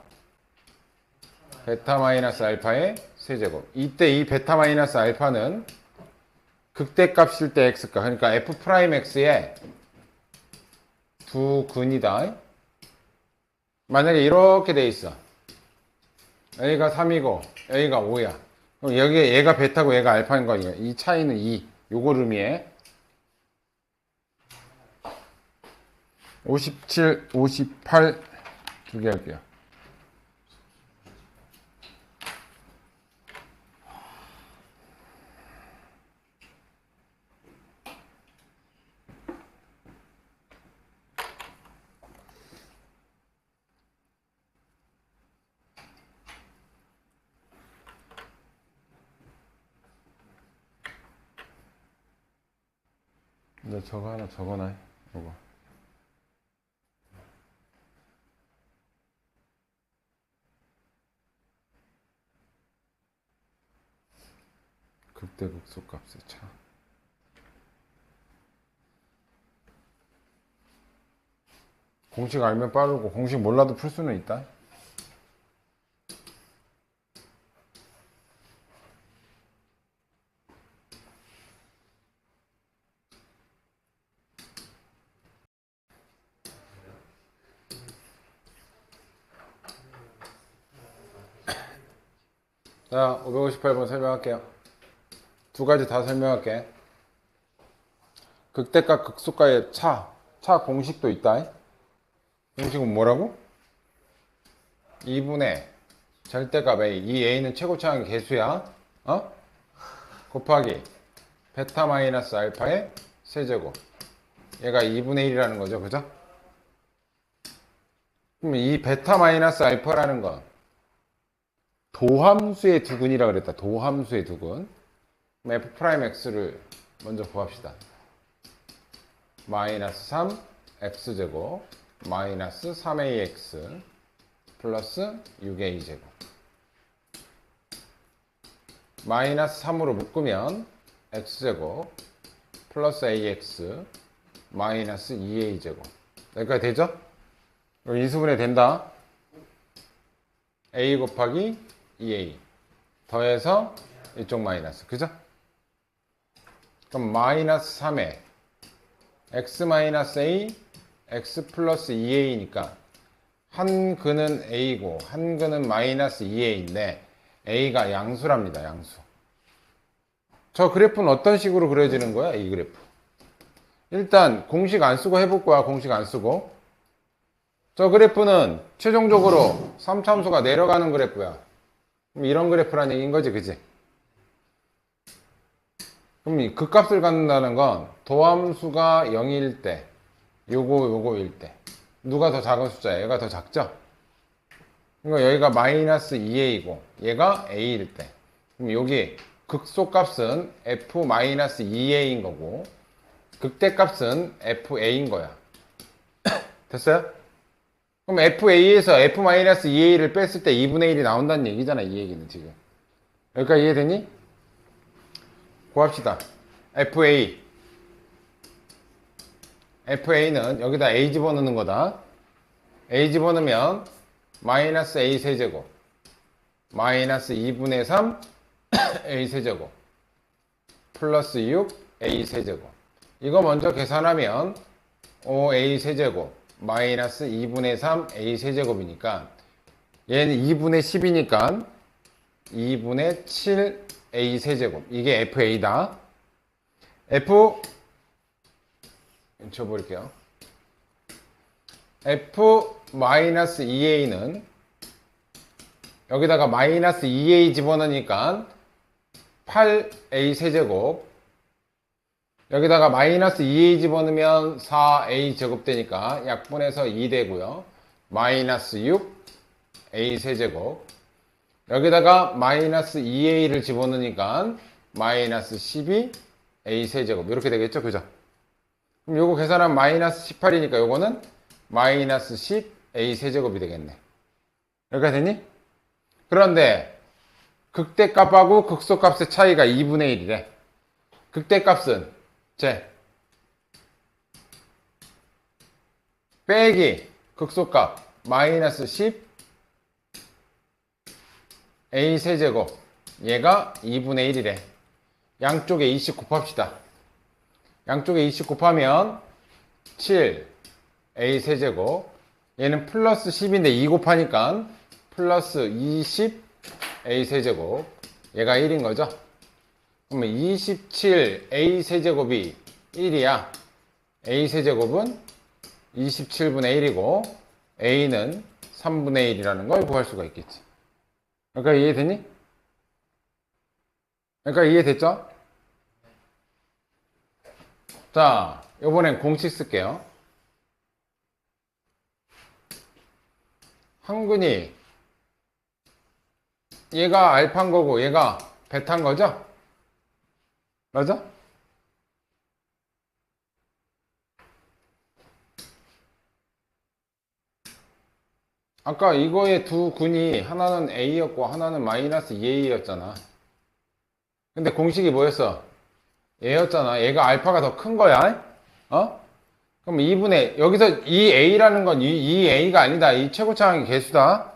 베타 마이너스 알파의 세제곱. 이때 이 베타 마이너스 알파는 극대값일 때 x값. 그러니까 F'X의 두 근이다. 만약에 이렇게 돼 있어. A가 3이고 A가 5야. 그럼 여기에 얘가 베타고 얘가 알파인 거니까 이 차이는 2. 요걸 의미해. 57, 58 두 개 할게요. 너 저거 하나 적어놔. 이거. 극대극소 값의 차. 공식 알면 빠르고 공식 몰라도 풀 수는 있다. 자, 558번 설명할게요. 두 가지 다 설명할게. 극대값 극소가의 차 공식도 있다. 공식은 뭐라고? 2분의 절대값 A. 이 A는 최고차항의 개수야. 곱하기 베타 마이너스 알파의 세제곱. 얘가 2분의 1이라는 거죠. 그죠? 그럼 이 베타 마이너스 알파라는 건 도함수의 두근이라고 그랬다. 도함수의 두근. 그럼 F'X를 먼저 구합시다. 마이너스 3 x제곱 마이너스 3ax 플러스 6a제곱. 마이너스 3으로 묶으면 x제곱 플러스 ax 마이너스 2a제곱. 여기까지 되죠? 여기 이수분해 된다. a 곱하기 2a 더해서 이쪽 마이너스. 그죠? 그럼 마이너스 3에 x 마이너스 a x 플러스 2a니까 한 근은 a고 한 근은 마이너스 2a인데 a가 양수랍니다. 양수. 저 그래프는 어떤 식으로 그려지는 거야? 이 그래프. 일단 공식 안 쓰고 해볼 거야. 공식 안 쓰고. 저 그래프는 최종적으로 3참수가 내려가는 그래프야. 그럼 이런 그래프란 얘기인 거지. 그지? 그럼 이 극값을 갖는다는 건 도함수가 0일 때 요거일 때 누가 더 작은 숫자야? 얘가 더 작죠? 그러니까 여기가 마이너스 2a이고 얘가 a일 때 그럼 여기 극소값은 f-2a인 거고 극대값은 fa인 거야. 됐어요? 그럼 FA에서 F-2A를 뺐을 때 2분의 1이 나온다는 얘기잖아. 이 얘기는 지금. 여기까지 이해되니? 구합시다. FA는 여기다 A 집어넣는 거다. A 집어넣으면 마이너스 A 세제곱 마이너스 2분의 3 A 세제곱 플러스 6 A 세제곱. 이거 먼저 계산하면 5A 세제곱 마이너스 2분의 3 A 세제곱이니까 얘는 2분의 10이니까 2분의 7 A 세제곱. 이게 FA다. F 쳐볼게요. F-2A는 여기다가 마이너스 2A 집어넣으니까 8A 세제곱. 여기다가 마이너스 2A 집어넣으면 4A 제곱 되니까 약분해서 2 되고요. 마이너스 6A 세제곱. 여기다가 마이너스 2A를 집어넣으니까 마이너스 12A 세제곱. 이렇게 되겠죠? 그죠? 그럼 요거 계산하면 마이너스 18이니까 요거는 마이너스 10A 세제곱이 되겠네. 여기까지 됐니? 그런데 극대값하고 극소값의 차이가 2분의 1이래. 극대값은 빼기 극소값 마이너스 10 A 세제곱. 얘가 2분의 1이래. 양쪽에 20 곱합시다. 양쪽에 20 곱하면 7 A 세제곱. 얘는 플러스 10인데 2 곱하니까 플러스 20 A 세제곱. 얘가 1인 거죠. 그러면 27 A 세제곱이 1이야. A 세제곱은 27분의 1이고 A는 3분의 1이라는 걸 구할 수가 있겠지. 그러니까 이해되니? 그러니까 이해됐죠? 자, 이번엔 공식 쓸게요. 한근이 얘가 알파인 거고 얘가 베타인 거죠? 맞아? 아까 이거의 두 근이 하나는 A였고 하나는 마이너스 2A였잖아. 근데 공식이 뭐였어? 얘였잖아. 얘가 알파가 더 큰 거야. 어? 그럼 2분의 여기서 이 A라는 건 이 A가 아니다. 이 최고차항의 개수다.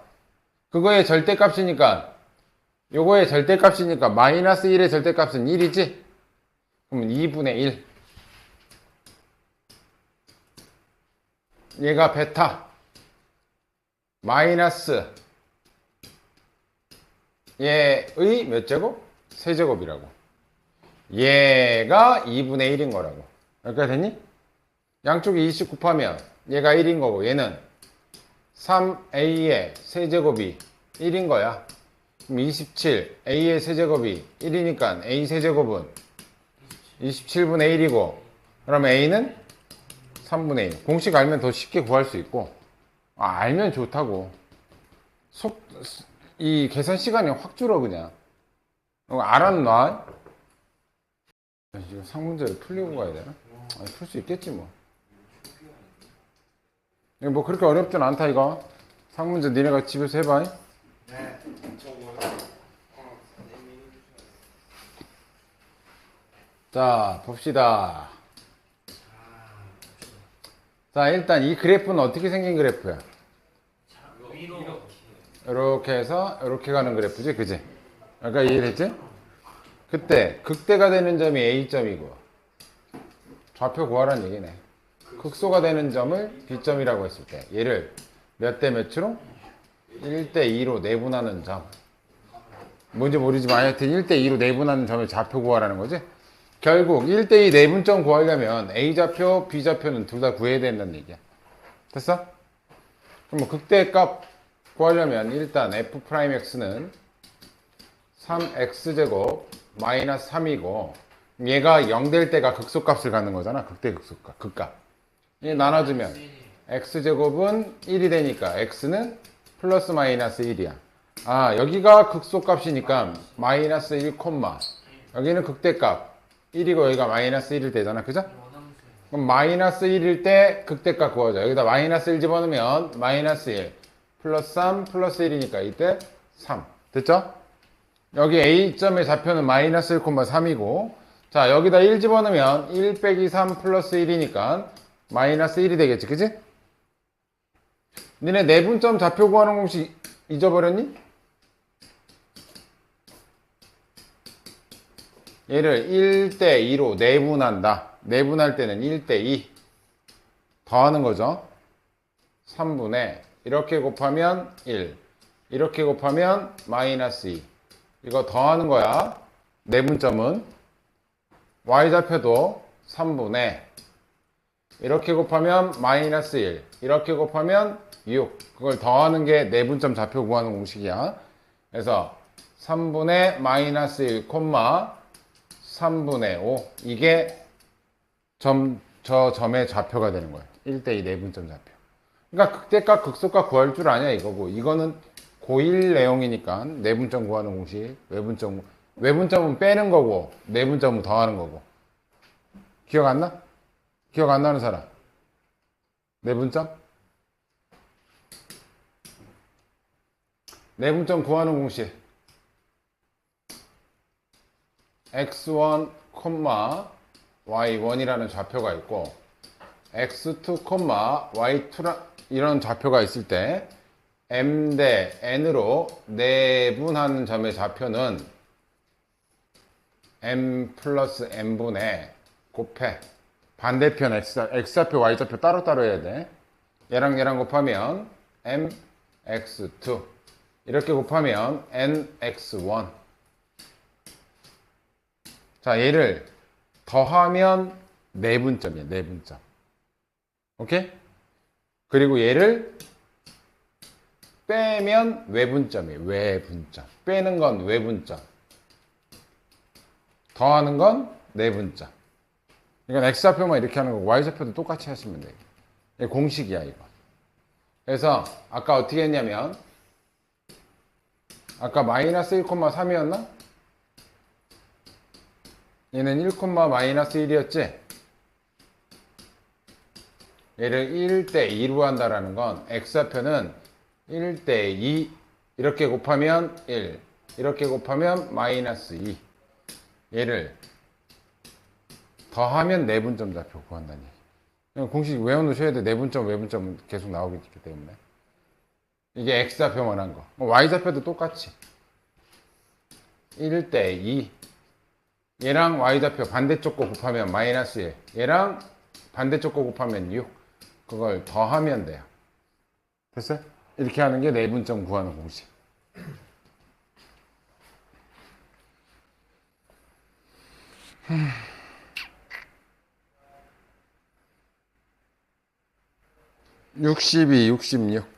그거의 절대값이니까 요거의 절대값이니까 마이너스 1의 절대값은 1이지? 그러면 2분의 1. 얘가 베타. 마이너스 얘의 몇 제곱? 세제곱이라고. 얘가 2분의 1인 거라고. 여기까지 됐니? 양쪽에 20 곱하면 얘가 1인 거고 얘는 3A의 세제곱이 1인 거야. 그럼 27 A의 세제곱이 1이니까 A 세제곱은 27분의 1이고 그러면 A는 3분의 1. 공식 알면 더 쉽게 구할 수 있고 알면 좋다고. 이 계산 시간이 확 줄어 그냥. 알았나? 지금 상문제를 풀리고 가야 되나? 아니, 풀 수 있겠지 뭐. 이거 뭐 그렇게 어렵진 않다 이거. 상문제 니네가 집에서 해봐. 네. 자 봅시다. 자 일단 이 그래프는 어떻게 생긴 그래프야? 이렇게 해서 이렇게 가는 그래프지 그지? 아까 이해됐지? 그때 극대가 되는 점이 A점이고 좌표 구하라는 얘기네. 극소가 되는 점을 B점이라고 했을 때 얘를 몇 대 몇으로? 1대 2로 내분하는 점. 뭔지 모르지만 하여튼 1대 2로 내분하는 점을 좌표 구하라는 거지. 결국 1대2 내분점 구하려면 A좌표, B좌표는 둘 다 구해야 된다는 얘기야. 됐어? 그럼 뭐 극대값 구하려면 일단 F'X는 3X제곱 마이너스 3이고 얘가 0 될 때가 극소값을 갖는 거잖아. 극대 극소값, 극값. 이 나눠주면 X제곱은 1이 되니까 X는 플러스 마이너스 1이야. 아 여기가 극소값이니까 마이너스 1, 여기는 극대값 1이고 여기가 마이너스 1일 때잖아. 그죠? 그럼 마이너스 1일 때 극대값 구하자. 여기다 마이너스 1 집어넣으면 마이너스 1 플러스 3 플러스 1이니까 이때 3. 됐죠? 여기 A점의 좌표는 마이너스 1,3이고 자 여기다 1 집어넣으면 1 빼기 3 플러스 1이니까 마이너스 1이 되겠지. 그치? 니네 내분점 좌표 구하는 공식 잊어버렸니? 얘를 1대 2로 내분한다. 내분할 때는 1대 2 더하는 거죠. 3분의 이렇게 곱하면 1 이렇게 곱하면 마이너스 2 이거 더하는 거야. 내분점은 y좌표도 3분의 이렇게 곱하면 마이너스 1 이렇게 곱하면 6 그걸 더하는 게 내분점 좌표 구하는 공식이야. 그래서 3분의 마이너스 1 3분의 5 이게 저 점의 좌표가 되는 거예요. 1대2 내분점 좌표. 그러니까 극대값 극소값 구할 줄 아냐 이거고 이거는 고1 내용이니까 내분점 구하는 공식 외분점은 빼는 거고 내분점은 더하는 거고 기억 안 나? 기억 안 나는 사람? 내분점? 내분점 구하는 공식 x1, y1이라는 좌표가 있고 x2, y2 이런 좌표가 있을 때 m 대 n으로 내분하는 점의 좌표는 m 플러스 n분의 곱해 반대편 x좌표 y좌표 따로따로 해야 돼. 얘랑 얘랑 곱하면 m x2 이렇게 곱하면 n x1 자 얘를 더하면 내분점이야. 내분점. 오케이? 그리고 얘를 빼면 외분점이에요. 외분점. 빼는 건 외분점. 더하는 건 내분점. 이건 x좌표만 이렇게 하는 거고 y좌표도 똑같이 하시면 돼요. 이게 공식이야 이거. 그래서 아까 어떻게 했냐면 아까 마이너스 1,3이었나? 얘는 1, 마이너스 1이었지? 얘를 1대 2로 한다라는 건 x좌표는 1대 2 이렇게 곱하면 1 이렇게 곱하면 마이너스 2 얘를 더하면 내분점 좌표 구한다는 얘기. 공식 외워놓으셔야 돼. 내분점 외분점은 계속 나오기 때문에 이게 x좌표만 한 거. y좌표도 똑같이 1대 2 얘랑 y좌표 반대쪽 거 곱하면 마이너스 1 얘랑 반대쪽 거 곱하면 6 그걸 더하면 돼요. 됐어요? 이렇게 하는 게 내분점 구하는 공식. (62) (66)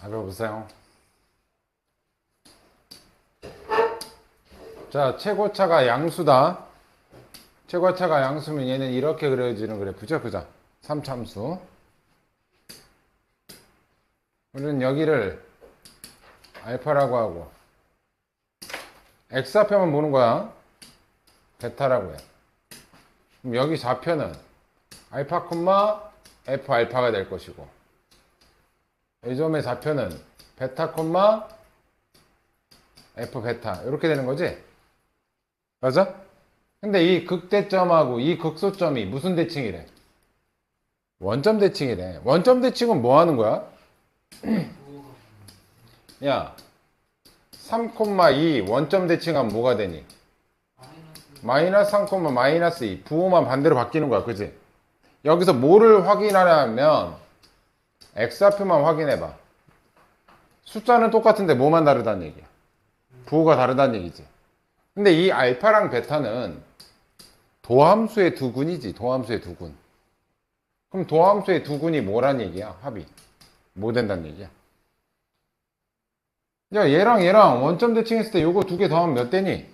알아보세요. 자, 최고차가 양수다. 최고차가 양수면 얘는 이렇게 그려지는 그래프죠. 그죠? 3참수. 우리는 여기를 알파라고 하고 x좌표만 보는 거야. 베타라고 해. 그럼 여기 좌표는 알파, f 알파가 될 것이고 이 점의 좌표는 베타, f 베타 이렇게 되는 거지? 맞아? 근데 이 극대점하고 이 극소점이 무슨 대칭이래? 원점 대칭이래. 원점 대칭은 뭐 하는 거야? 야 3,2 원점 대칭하면 뭐가 되니? 마이너스 3, 마이너스 2 부호만 반대로 바뀌는 거야. 그지? 여기서 뭐를 확인하려면 x좌표만 확인해봐. 숫자는 똑같은데 뭐만 다르다는 얘기야. 부호가 다르다는 얘기지. 근데 이 알파랑 베타는 도함수의 두 군이지. 도함수의 두 군. 그럼 도함수의 두 군이 뭐란 얘기야? 합이 뭐 된다는 얘기야? 야 얘랑 얘랑 원점 대칭했을 때 요거 두 개 더하면 몇 되니?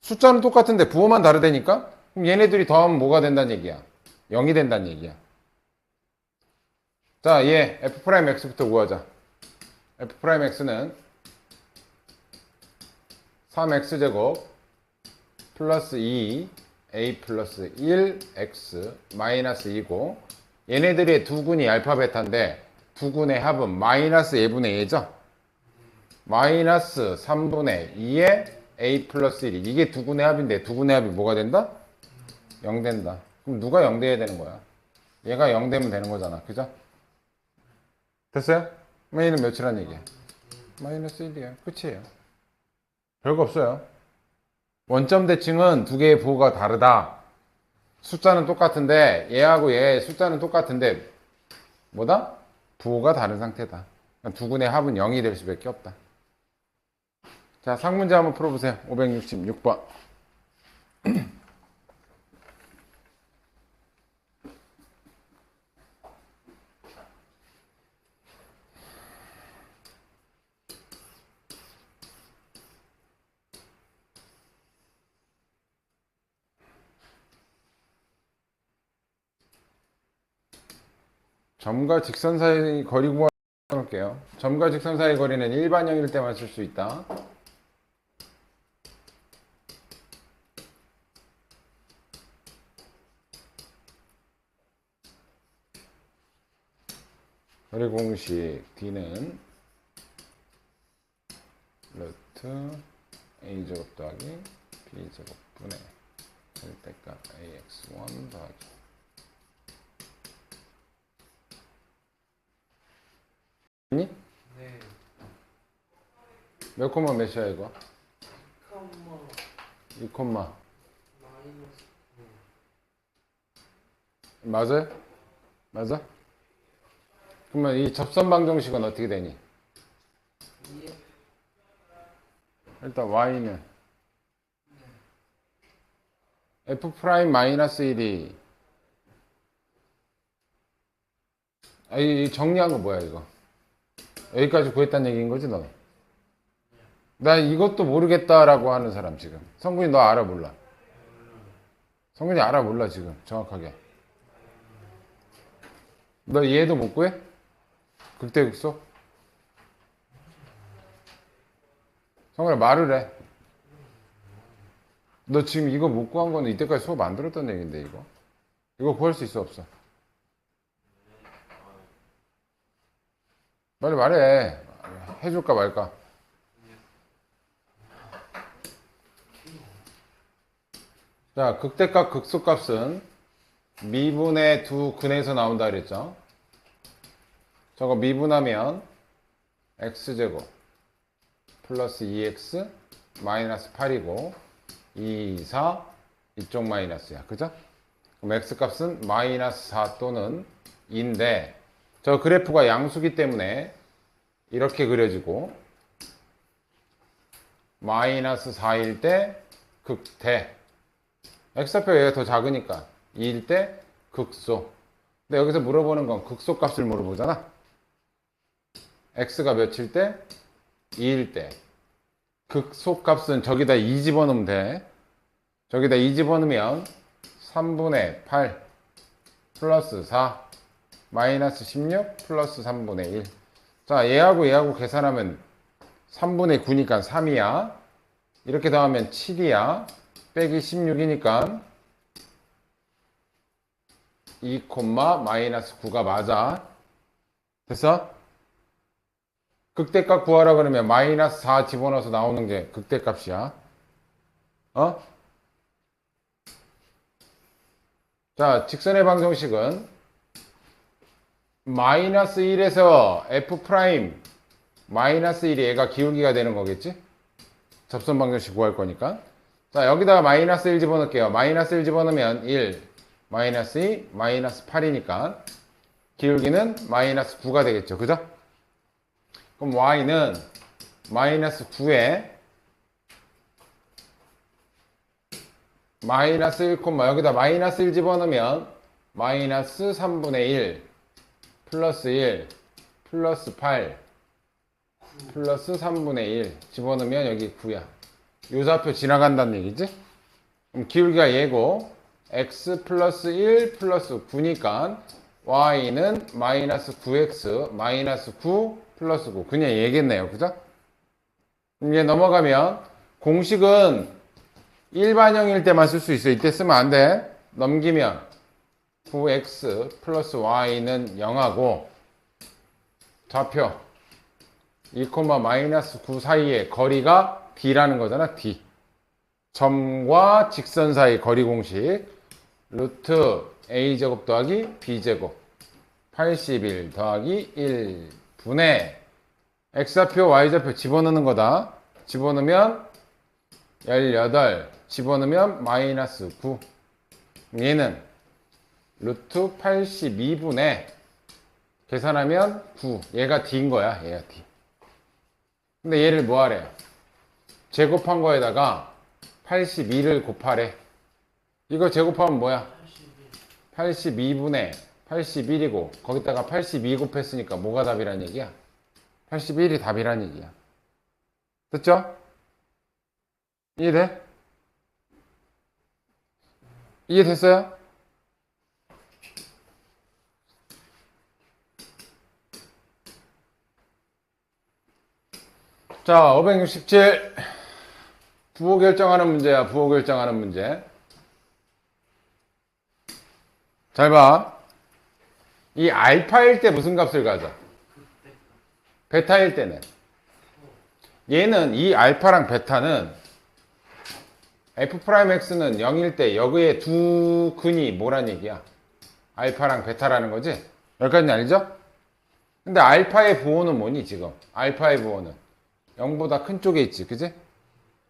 숫자는 똑같은데 부호만 다르다니까? 그럼 얘네들이 더하면 뭐가 된다는 얘기야? 0이 된다는 얘기야. 자, 얘 f'x부터 구하자. f'x는 3x제곱 플러스 2 a 플러스 1 x 마이너스 2고 얘네들의 두근이 알파 베타인데 두근의 합은 마이너스 a분의 2죠. 마이너스 3분의 2에 a 플러스 1이 이게 두근의 합인데 두근의 합이 뭐가 된다? 0 된다. 그럼 누가 0 돼야 되는 거야? 얘가 0 되면 되는 거잖아. 그죠? 됐어요? 얘는 몇이란 얘기야? 마이너스 1이에요. 끝이에요. 별거 없어요. 원점 대칭은 두 개의 부호가 다르다. 숫자는 똑같은데 얘하고 얘 숫자는 똑같은데 뭐다? 부호가 다른 상태다. 두근의 합은 0이 될 수밖에 없다. 자, 상문제 한번 풀어보세요. 566번. 점과 직선 사이 거리 구할게요. 점과 직선 사이 거리는 일반형일 때만 쓸 수 있다. 거리 공식 D는 루트 A제곱 더하기 B제곱 분의 절대값 AX1 더하기 니? 네. 몇 콤마 몇이야 이거? 컴마 2 콤마 마이너스 맞아요? 맞아? 그러면 이 접선 방정식은 어떻게 되니? 2에 일단 y는 f 프라임 마이너스 1이 이 정리한 거 뭐야 이거? 여기까지 구했다는 얘기인 거지 너? 나 이것도 모르겠다라고 하는 사람 지금 성군이 너 알아 몰라? 성군이 알아 몰라 지금 정확하게 너 얘도 못 구해? 극대극소? 성군아 말을 해. 너 지금 이거 못 구한 거는 이때까지 수업 안 들었던 얘기인데 이거 구할 수 있어 없어? 빨리 말해. 해줄까 말까? 자, 극대값 극소값은 미분의 두 근에서 나온다 그랬죠? 저거 미분하면 x제곱 플러스 2x 마이너스 8이고 2, 4 이쪽 마이너스야. 그죠? 그럼 x값은 마이너스 4 또는 2인데 저 그래프가 양수기 때문에 이렇게 그려지고 마이너스 4일 때 극대 x좌표 얘가 더 작으니까 2일 때 극소. 근데 여기서 물어보는 건 극소 값을 물어보잖아. x가 몇일 때? 2일 때. 극소 값은 저기다 2 집어넣으면 돼. 저기다 2 집어넣으면 3분의 8 플러스 4 마이너스 16 플러스 3분의 1. 자, 얘하고 계산하면 3분의 9니까 3이야. 이렇게 더하면 7이야. 빼기 16이니까 2, 마이너스 9가 맞아. 됐어? 극대값 구하라 그러면 마이너스 4 집어넣어서 나오는 게 극대값이야. 어? 자, 직선의 방정식은 마이너스 1에서 f 프라임 마이너스 1이 얘가 기울기가 되는 거겠지? 접선 방정식 구할 거니까. 자, 여기다가 마이너스 1 집어넣을게요. 마이너스 1 집어넣으면 1, 마이너스 2, 마이너스 8이니까 기울기는 마이너스 9가 되겠죠. 그죠? 그럼 y는 마이너스 9에 마이너스 1, 여기다 마이너스 1 집어넣으면 마이너스 3분의 1 플러스 1 플러스 8 플러스 3분의 1 집어넣으면 여기 9야. 요 좌표 지나간다는 얘기지? 그럼 기울기가 얘고 x 플러스 1 플러스 9니까 y는 마이너스 9x 마이너스 9 플러스 9 그냥 얘기했네요. 그죠? 이제 넘어가면 공식은 일반형일 때만 쓸 수 있어. 이때 쓰면 안 돼. 넘기면 9x 플러스 y는 0하고 좌표 2, 마이너스 9 사이의 거리가 d라는 거잖아. d. 점과 직선 사이 거리 공식 루트 a제곱 더하기 b제곱 81 더하기 1 분의 x좌표 y좌표 집어넣는 거다. 집어넣으면 18 집어넣으면 마이너스 9 얘는 루트 82분의 계산하면 9 얘가 d인 거야. 얘가 d. 근데 얘를 뭐 하래요? 제곱한 거에다가 82를 곱하래. 이거 제곱하면 뭐야? 82분의 81이고 거기다가 82 곱했으니까 뭐가 답이란 얘기야? 81이 답이란 얘기야. 됐죠? 이해돼? 이해됐어요? 자, 567 부호 결정하는 문제야. 부호 결정하는 문제. 잘 봐. 이 알파일 때 무슨 값을 가져? 베타일 때는. 얘는 이 알파랑 베타는 F'X는 0일 때 여기에 두 근이 뭐란 얘기야? 알파랑 베타라는 거지? 여기까지 알죠? 근데 알파의 부호는 뭐니 지금? 알파의 부호는 0보다 큰 쪽에 있지, 그지?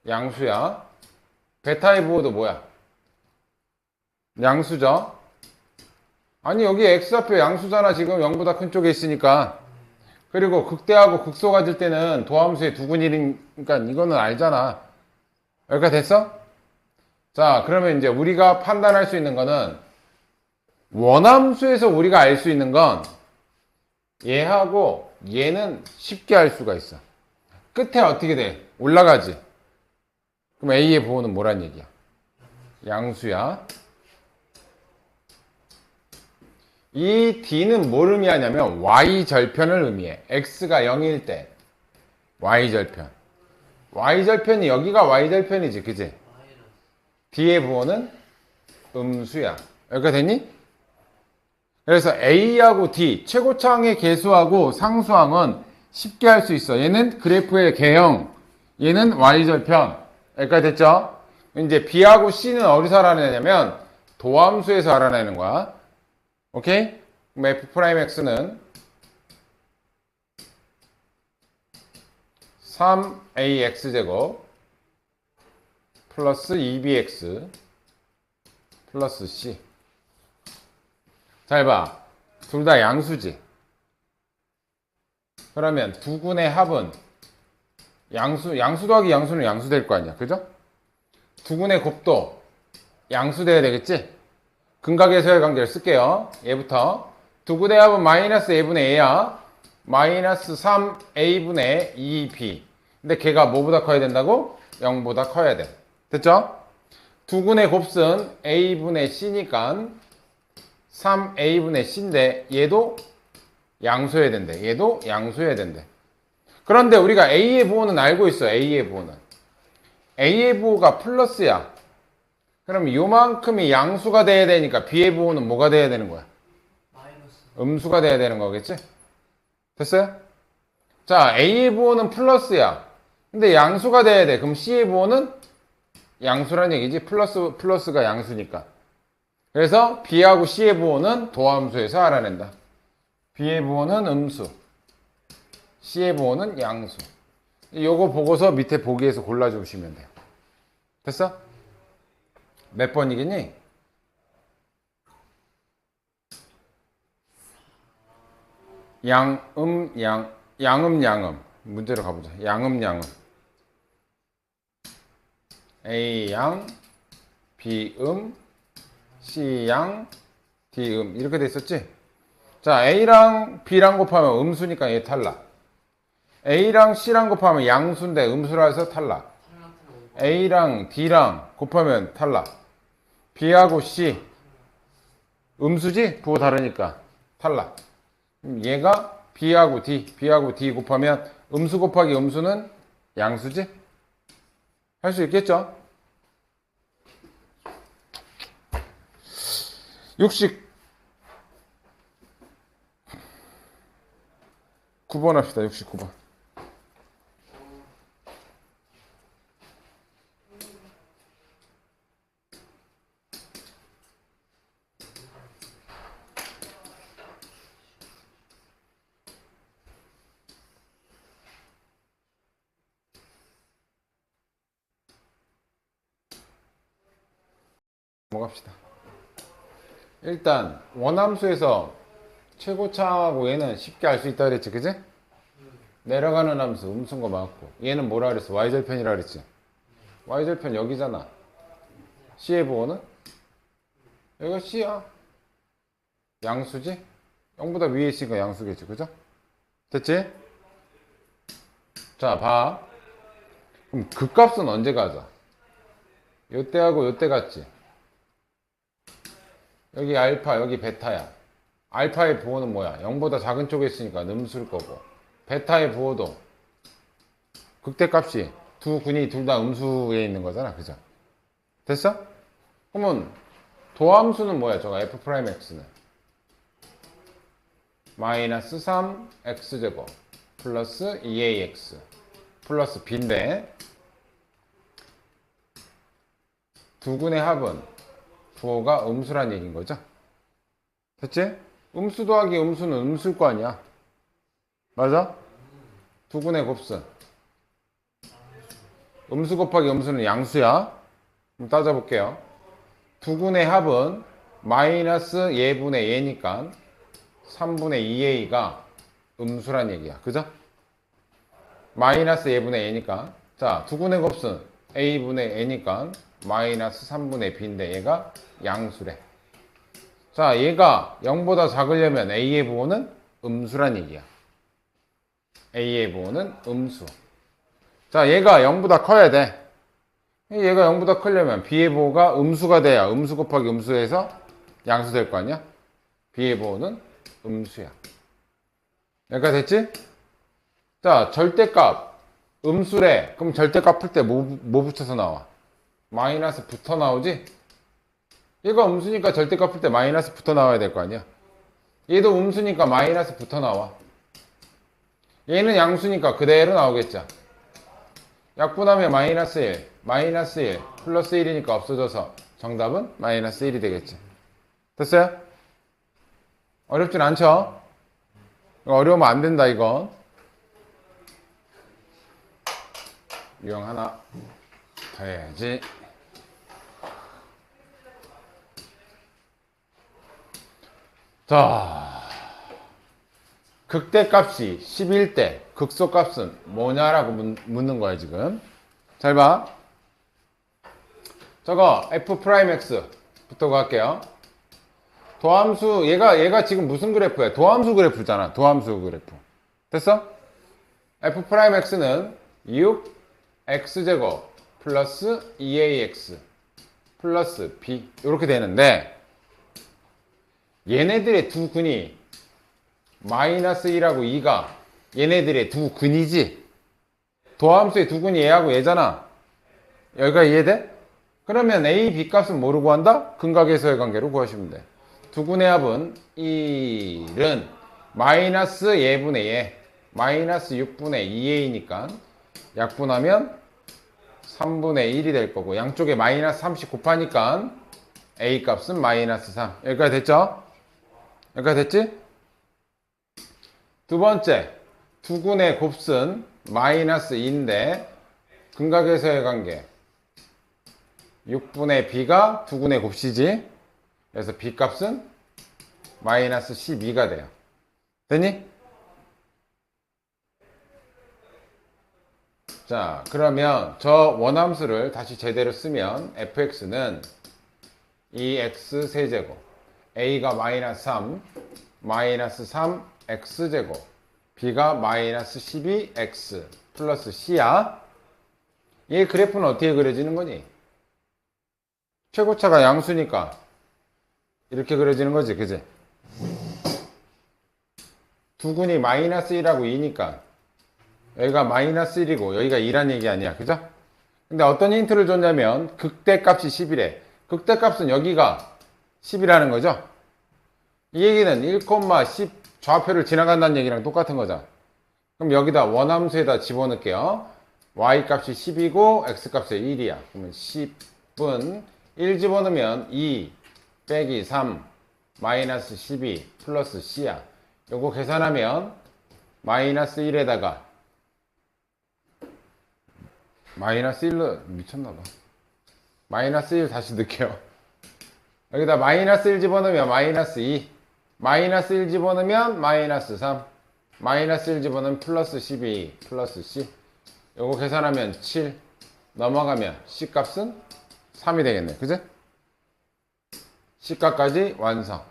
양수야. 베타의 부호도 뭐야? 양수죠? 아니 여기 x좌표 양수잖아. 지금 0보다 큰 쪽에 있으니까. 그리고 극대하고 극소 가질 때는 도함수의 두 근이니까 이거는 알잖아. 여기까지 됐어? 자, 그러면 이제 우리가 판단할 수 있는 거는 원함수에서 우리가 알 수 있는 건 얘하고 얘는 쉽게 알 수가 있어. 끝에 어떻게 돼? 올라가지. 그럼 A의 부호는 뭐란 얘기야? 양수야. 이 D는 뭘 의미하냐면 Y절편을 의미해. X가 0일 때 Y절편. Y절편이 여기가 Y절편이지, 그지? D의 부호는 음수야. 여기가 됐니? 그래서 A하고 D, 최고차항의 개수하고 상수항은 쉽게 할 수 있어. 얘는 그래프의 개형, 얘는 Y절편. 여기까지 됐죠? 이제 B하고 C는 어디서 알아내냐면 도함수에서 알아내는 거야. 오케이? 그럼 F'X는 3AX제곱 플러스 2BX 플러스 C. 잘 봐. 둘 다 양수지. 그러면 두 군의 합은 양수 더하기 양수는 양수 될 거 아니야. 그죠? 두 군의 곱도 양수 돼야 되겠지? 근각에서의 관계를 쓸게요. 얘부터. 두 군의 합은 마이너스 A분의 A야. 마이너스 3A분의 2B. 근데 걔가 뭐보다 커야 된다고? 0보다 커야 돼. 됐죠? 두 군의 곱은 A분의 C니까 3A분의 C인데 얘도 양수해야 된대. 얘도 양수해야 된대. 그런데 우리가 A의 부호는 알고 있어. A의 부호는. A의 부호가 플러스야. 그럼 요만큼이 양수가 돼야 되니까 B의 부호는 뭐가 돼야 되는 거야? 마이너스. 음수가 돼야 되는 거겠지? 됐어요? 자, A의 부호는 플러스야. 근데 양수가 돼야 돼. 그럼 C의 부호는 양수란 얘기지. 플러스가 양수니까. 그래서 B하고 C의 부호는 도함수에서 알아낸다. B의 부호는 음수, C의 부호는 양수. 요거 보고서 밑에 보기에서 골라주시면 돼요. 됐어? 몇 번이겠니? 양음. 문제로 가보자. 양음. A양, B음, C양, D음. 이렇게 돼 있었지? 자, A랑 B랑 곱하면 음수니까 얘 탈락. A랑 C랑 곱하면 양수인데 음수라 해서 탈락. A랑 D랑 곱하면 탈락. B하고 C 음수지? 부호 다르니까 탈락. 그럼 얘가 B하고 D 곱하면 음수 곱하기 음수는 양수지? 할 수 있겠죠? 69번 합시다. 69번. 넘어갑시다. 일단 원함수에서 최고차하고 얘는 쉽게 알 수 있다 그랬지, 그지? 내려가는 함수 음수인 거 맞고, 얘는 뭐라 그랬어? y절편이라 그랬지. y절편 여기잖아. c의 부호는 여기가 c야. 양수지? 0보다 위에 있으니까 양수겠지, 그죠? 됐지? 자, 봐. 그럼 그 값은 언제 가자? 요때하고 요때 같지? 여기 알파, 여기 베타야. 알파의 부호는 뭐야? 0보다 작은 쪽에 있으니까 음수일 거고, 베타의 부호도 극대값이 두 근이 둘 다 음수에 있는 거잖아, 그죠? 됐어? 그러면 도함수는 뭐야? 저거 f'x는 마이너스 3x제곱 플러스 2ax 플러스 b인데, 두 근의 합은 부호가 음수란 얘기인 거죠? 됐지? 음수 더하기 음수는 음수일 거 아니야? 맞아? 두 근의 곱셈. 음수 곱하기 음수는 양수야. 그럼 따져볼게요. 두 근의 합은 마이너스 예분의 예니까 3분의 2a가 음수란 얘기야. 그죠? 마이너스 예분의 예니까. 자, 두 근의 곱셈 a분의 n이니까 마이너스 3분의 b인데 얘가 양수래. 자, 얘가 0보다 작으려면 a의 부호는 음수란 얘기야. a의 부호는 음수. 자, 얘가 0보다 커야 돼. 얘가 0보다 크려면 b의 부호가 음수가 돼야 음수 곱하기 음수에서 양수 될 거 아니야? b의 부호는 음수야. 여기까지 됐지? 자, 절대값 음수래. 그럼 절대값 풀 때 뭐 붙여서 나와? 마이너스 붙어 나오지? 얘가 음수니까 절대값 풀 때 마이너스 붙어 나와야 될 거 아니야? 얘도 음수니까 마이너스 붙어 나와. 얘는 양수니까 그대로 나오겠죠. 약분하면 마이너스 1, 마이너스 1, 플러스 1이니까 없어져서 정답은 마이너스 1이 되겠지. 됐어요? 어렵진 않죠? 어려우면 안 된다, 이거. 유형 하나 더 해야지. 자, 극대값이 11대 극소값은 뭐냐라고 묻는 거야 지금. 잘 봐. 저거 f'x부터 갈게요. 도함수 얘가 지금 무슨 그래프야? 도함수 그래프잖아. 도함수 그래프. 됐어? f'x는 6x제곱 플러스 2ax 플러스 b 이렇게 되는데, 얘네들의 두 근이 마이너스 1하고 2가 얘네들의 두 근이지. 도함수의 두 근이 얘하고 얘잖아. 여기가 이해돼? 그러면 a, b 값은 뭐로 구한다? 근각에서의 관계로 구하시면 돼. 두 근의 합은 1은 마이너스 예분의 예, 마이너스 6분의 2a니까 약분하면 3분의 1이 될 거고, 양쪽에 마이너스 30 곱하니까 a 값은 마이너스 3. 여기까지 됐죠? 여기까지 됐지? 두 번째, 두 근의 곱은 마이너스 2인데 근각에서의 관계 6분의 b가 두 근의 곱이지. 그래서 b 값은 마이너스 12가 돼요. 됐니? 자, 그러면 저 원함수를 다시 제대로 쓰면 fx는 2x 세제곱, a가 마이너스 3, 마이너스 3x제곱, b가 마이너스 12x 플러스 c야. 이 그래프는 어떻게 그려지는 거니? 최고차가 양수니까 이렇게 그려지는 거지, 그지? 두근이 마이너스 1하고 2니까 여기가 마이너스 1이고 여기가 2란 얘기 아니야. 그죠? 근데 어떤 힌트를 줬냐면 극대값이 10이래. 극대값은 여기가 10이라는 거죠. 이 얘기는 1,10 좌표를 지나간다는 얘기랑 똑같은 거죠. 그럼 여기다 원함수에다 집어넣을게요. y값이 10이고 x값이 1이야. 그러면 10분 1 집어넣으면 2 빼기 3 마이너스 12 플러스 c야. 요거 계산하면 마이너스 1에다가 마이너스 1로 미쳤나봐. 마이너스 1 다시 넣을게요. 여기다 마이너스 1 집어넣으면 마이너스 2 마이너스 1 집어넣으면 마이너스 3 마이너스 1 집어넣으면 플러스 12 플러스 c 요거 계산하면 7 넘어가면 c값은 3이 되겠네. 그죠? c값까지 완성.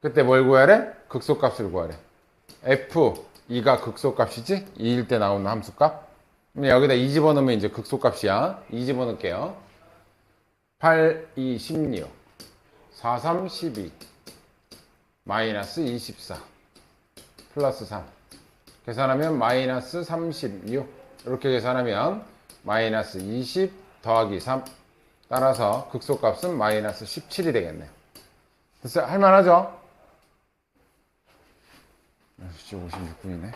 그때 뭘 구하래? 극소값을 구하래. f2가 극소값이지? 2일 때 나오는 함수값. 그럼 여기다 2 집어넣으면 이제 극소값이야. 2 집어넣을게요. 8, 2, 16 4, 3, 12 마이너스 24 플러스 3 계산하면 마이너스 36 이렇게 계산하면 마이너스 20 더하기 3 따라서 극소값은 마이너스 17이 되겠네요. 됐어요? 할만하죠? 6시 56분이네.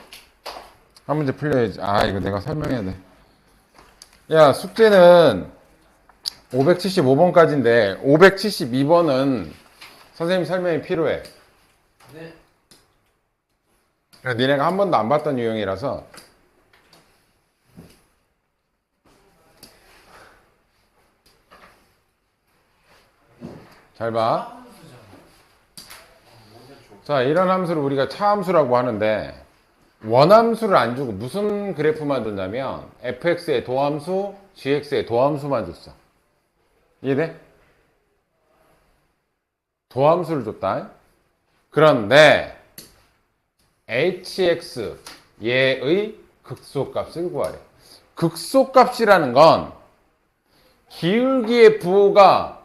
한 문제 풀려야지. 아, 이거 내가 설명해야 돼. 야, 숙제는 575번까지인데 572번은 선생님 설명이 필요해. 네. 니네가 한 번도 안 봤던 유형이라서. 잘 봐. 자, 이런 함수를 우리가 차함수라고 하는데 원함수를 안 주고 무슨 그래프만 줬냐면 fx의 도함수, gx의 도함수만 줬어. 이해돼? 도함수를 줬다. 그런데 hx 얘의 극소값을 구하래. 극소값이라는 건 기울기의 부호가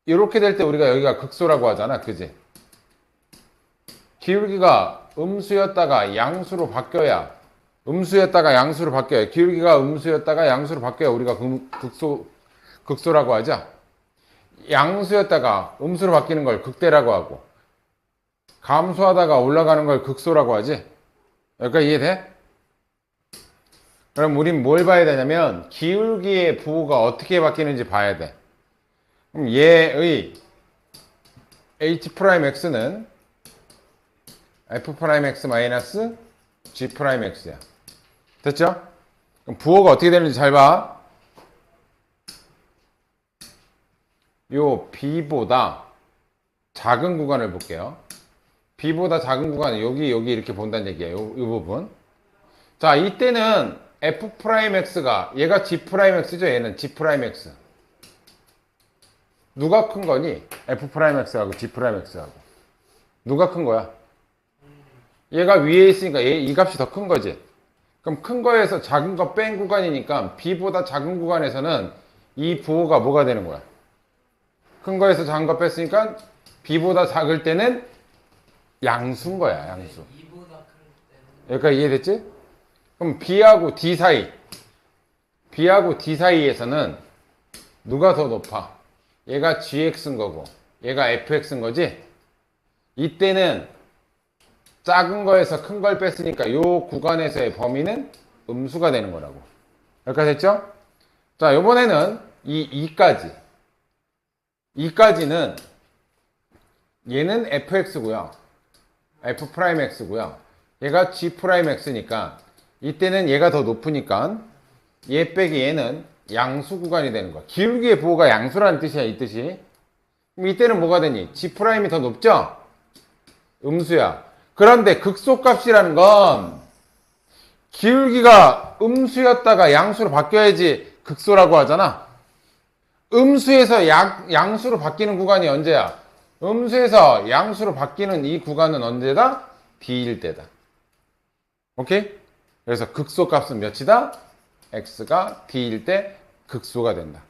이렇게 될 때 우리가 여기가 극소라고 하잖아. 그지? 기울기가 음수였다가 양수로 바뀌어야 음수였다가 양수로 바뀌어야 기울기가 음수였다가 양수로 바뀌어야 우리가 극소라고 하죠. 양수였다가 음수로 바뀌는 걸 극대라고 하고 감소하다가 올라가는 걸 극소라고 하지. 여기까지 이해돼? 그럼 우린 뭘 봐야 되냐면 기울기의 부호가 어떻게 바뀌는지 봐야 돼. 그럼 얘의 h'x는 f'x-g'x야. 됐죠? 그럼 부호가 어떻게 되는지 잘 봐. 요 b보다 작은 구간을 볼게요. b보다 작은 구간은 여기 이렇게 본다는 얘기예요. 이 부분. 자, 이때는 f'x가 얘가 g'x죠. 얘는 g'x. 누가 큰 거니? f'x하고 g'x하고. 누가 큰 거야? 얘가 위에 있으니까 이 값이 더 큰 거지. 그럼 큰 거에서 작은 거 뺀 구간이니까 b보다 작은 구간에서는 이 부호가 뭐가 되는 거야? 큰 거에서 작은 거 뺐으니까 b보다 작을 때는 양수인 거야. 양수. 2보다 클 때는 여기까지 이해됐지? 그럼 b하고 d 사이에서는 누가 더 높아? 얘가 gx인 거고 얘가 fx인 거지? 이때는 작은 거에서 큰 걸 뺐으니까 이 구간에서의 범위는 음수가 되는 거라고. 여기까지 했죠? 자, 이번에는 이 2까지는 얘는 fx고요. f'x고요. 얘가 g'x니까 이때는 얘가 더 높으니까 얘 빼기 얘는 양수 구간이 되는 거야. 기울기의 부호가 양수라는 뜻이야, 이 뜻이. 그럼 이때는 뭐가 되니? g'이 더 높죠? 음수야. 그런데 극소값이라는 건 기울기가 음수였다가 양수로 바뀌어야지 극소라고 하잖아. 음수에서 양수로 바뀌는 구간이 언제야? 음수에서 양수로 바뀌는 이 구간은 언제다? d일 때다. 오케이? 그래서 극소값은 몇이다? x가 d일 때 극소가 된다.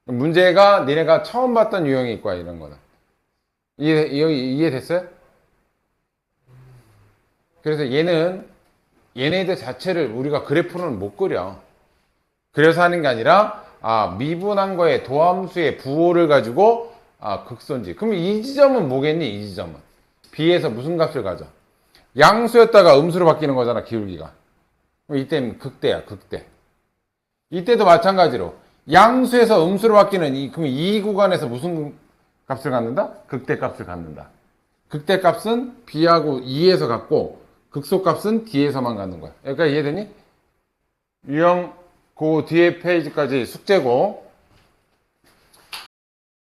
문제가 니네가 처음 봤던 유형일 거야, 이런 거는. 이해됐어요? 그래서 얘네들 자체를 우리가 그래프로는 못 그려. 그래서 하는 게 아니라, 미분한 거에 도함수의 부호를 가지고, 극소인지. 그럼 이 지점은 뭐겠니? 이 지점은. B에서 무슨 값을 가져? 양수였다가 음수로 바뀌는 거잖아, 기울기가. 그럼 이때는 극대야, 극대. 이때도 마찬가지로. 양수에서 음수로 바뀌는 그럼 이 구간에서 무슨 값을 갖는다? 극대 값을 갖는다. 극대 값은 B하고 2에서 갖고, 극소 값은 D에서만 갖는 거야. 여기까지 이해되니? 유형 그 뒤에 페이지까지 숙제고,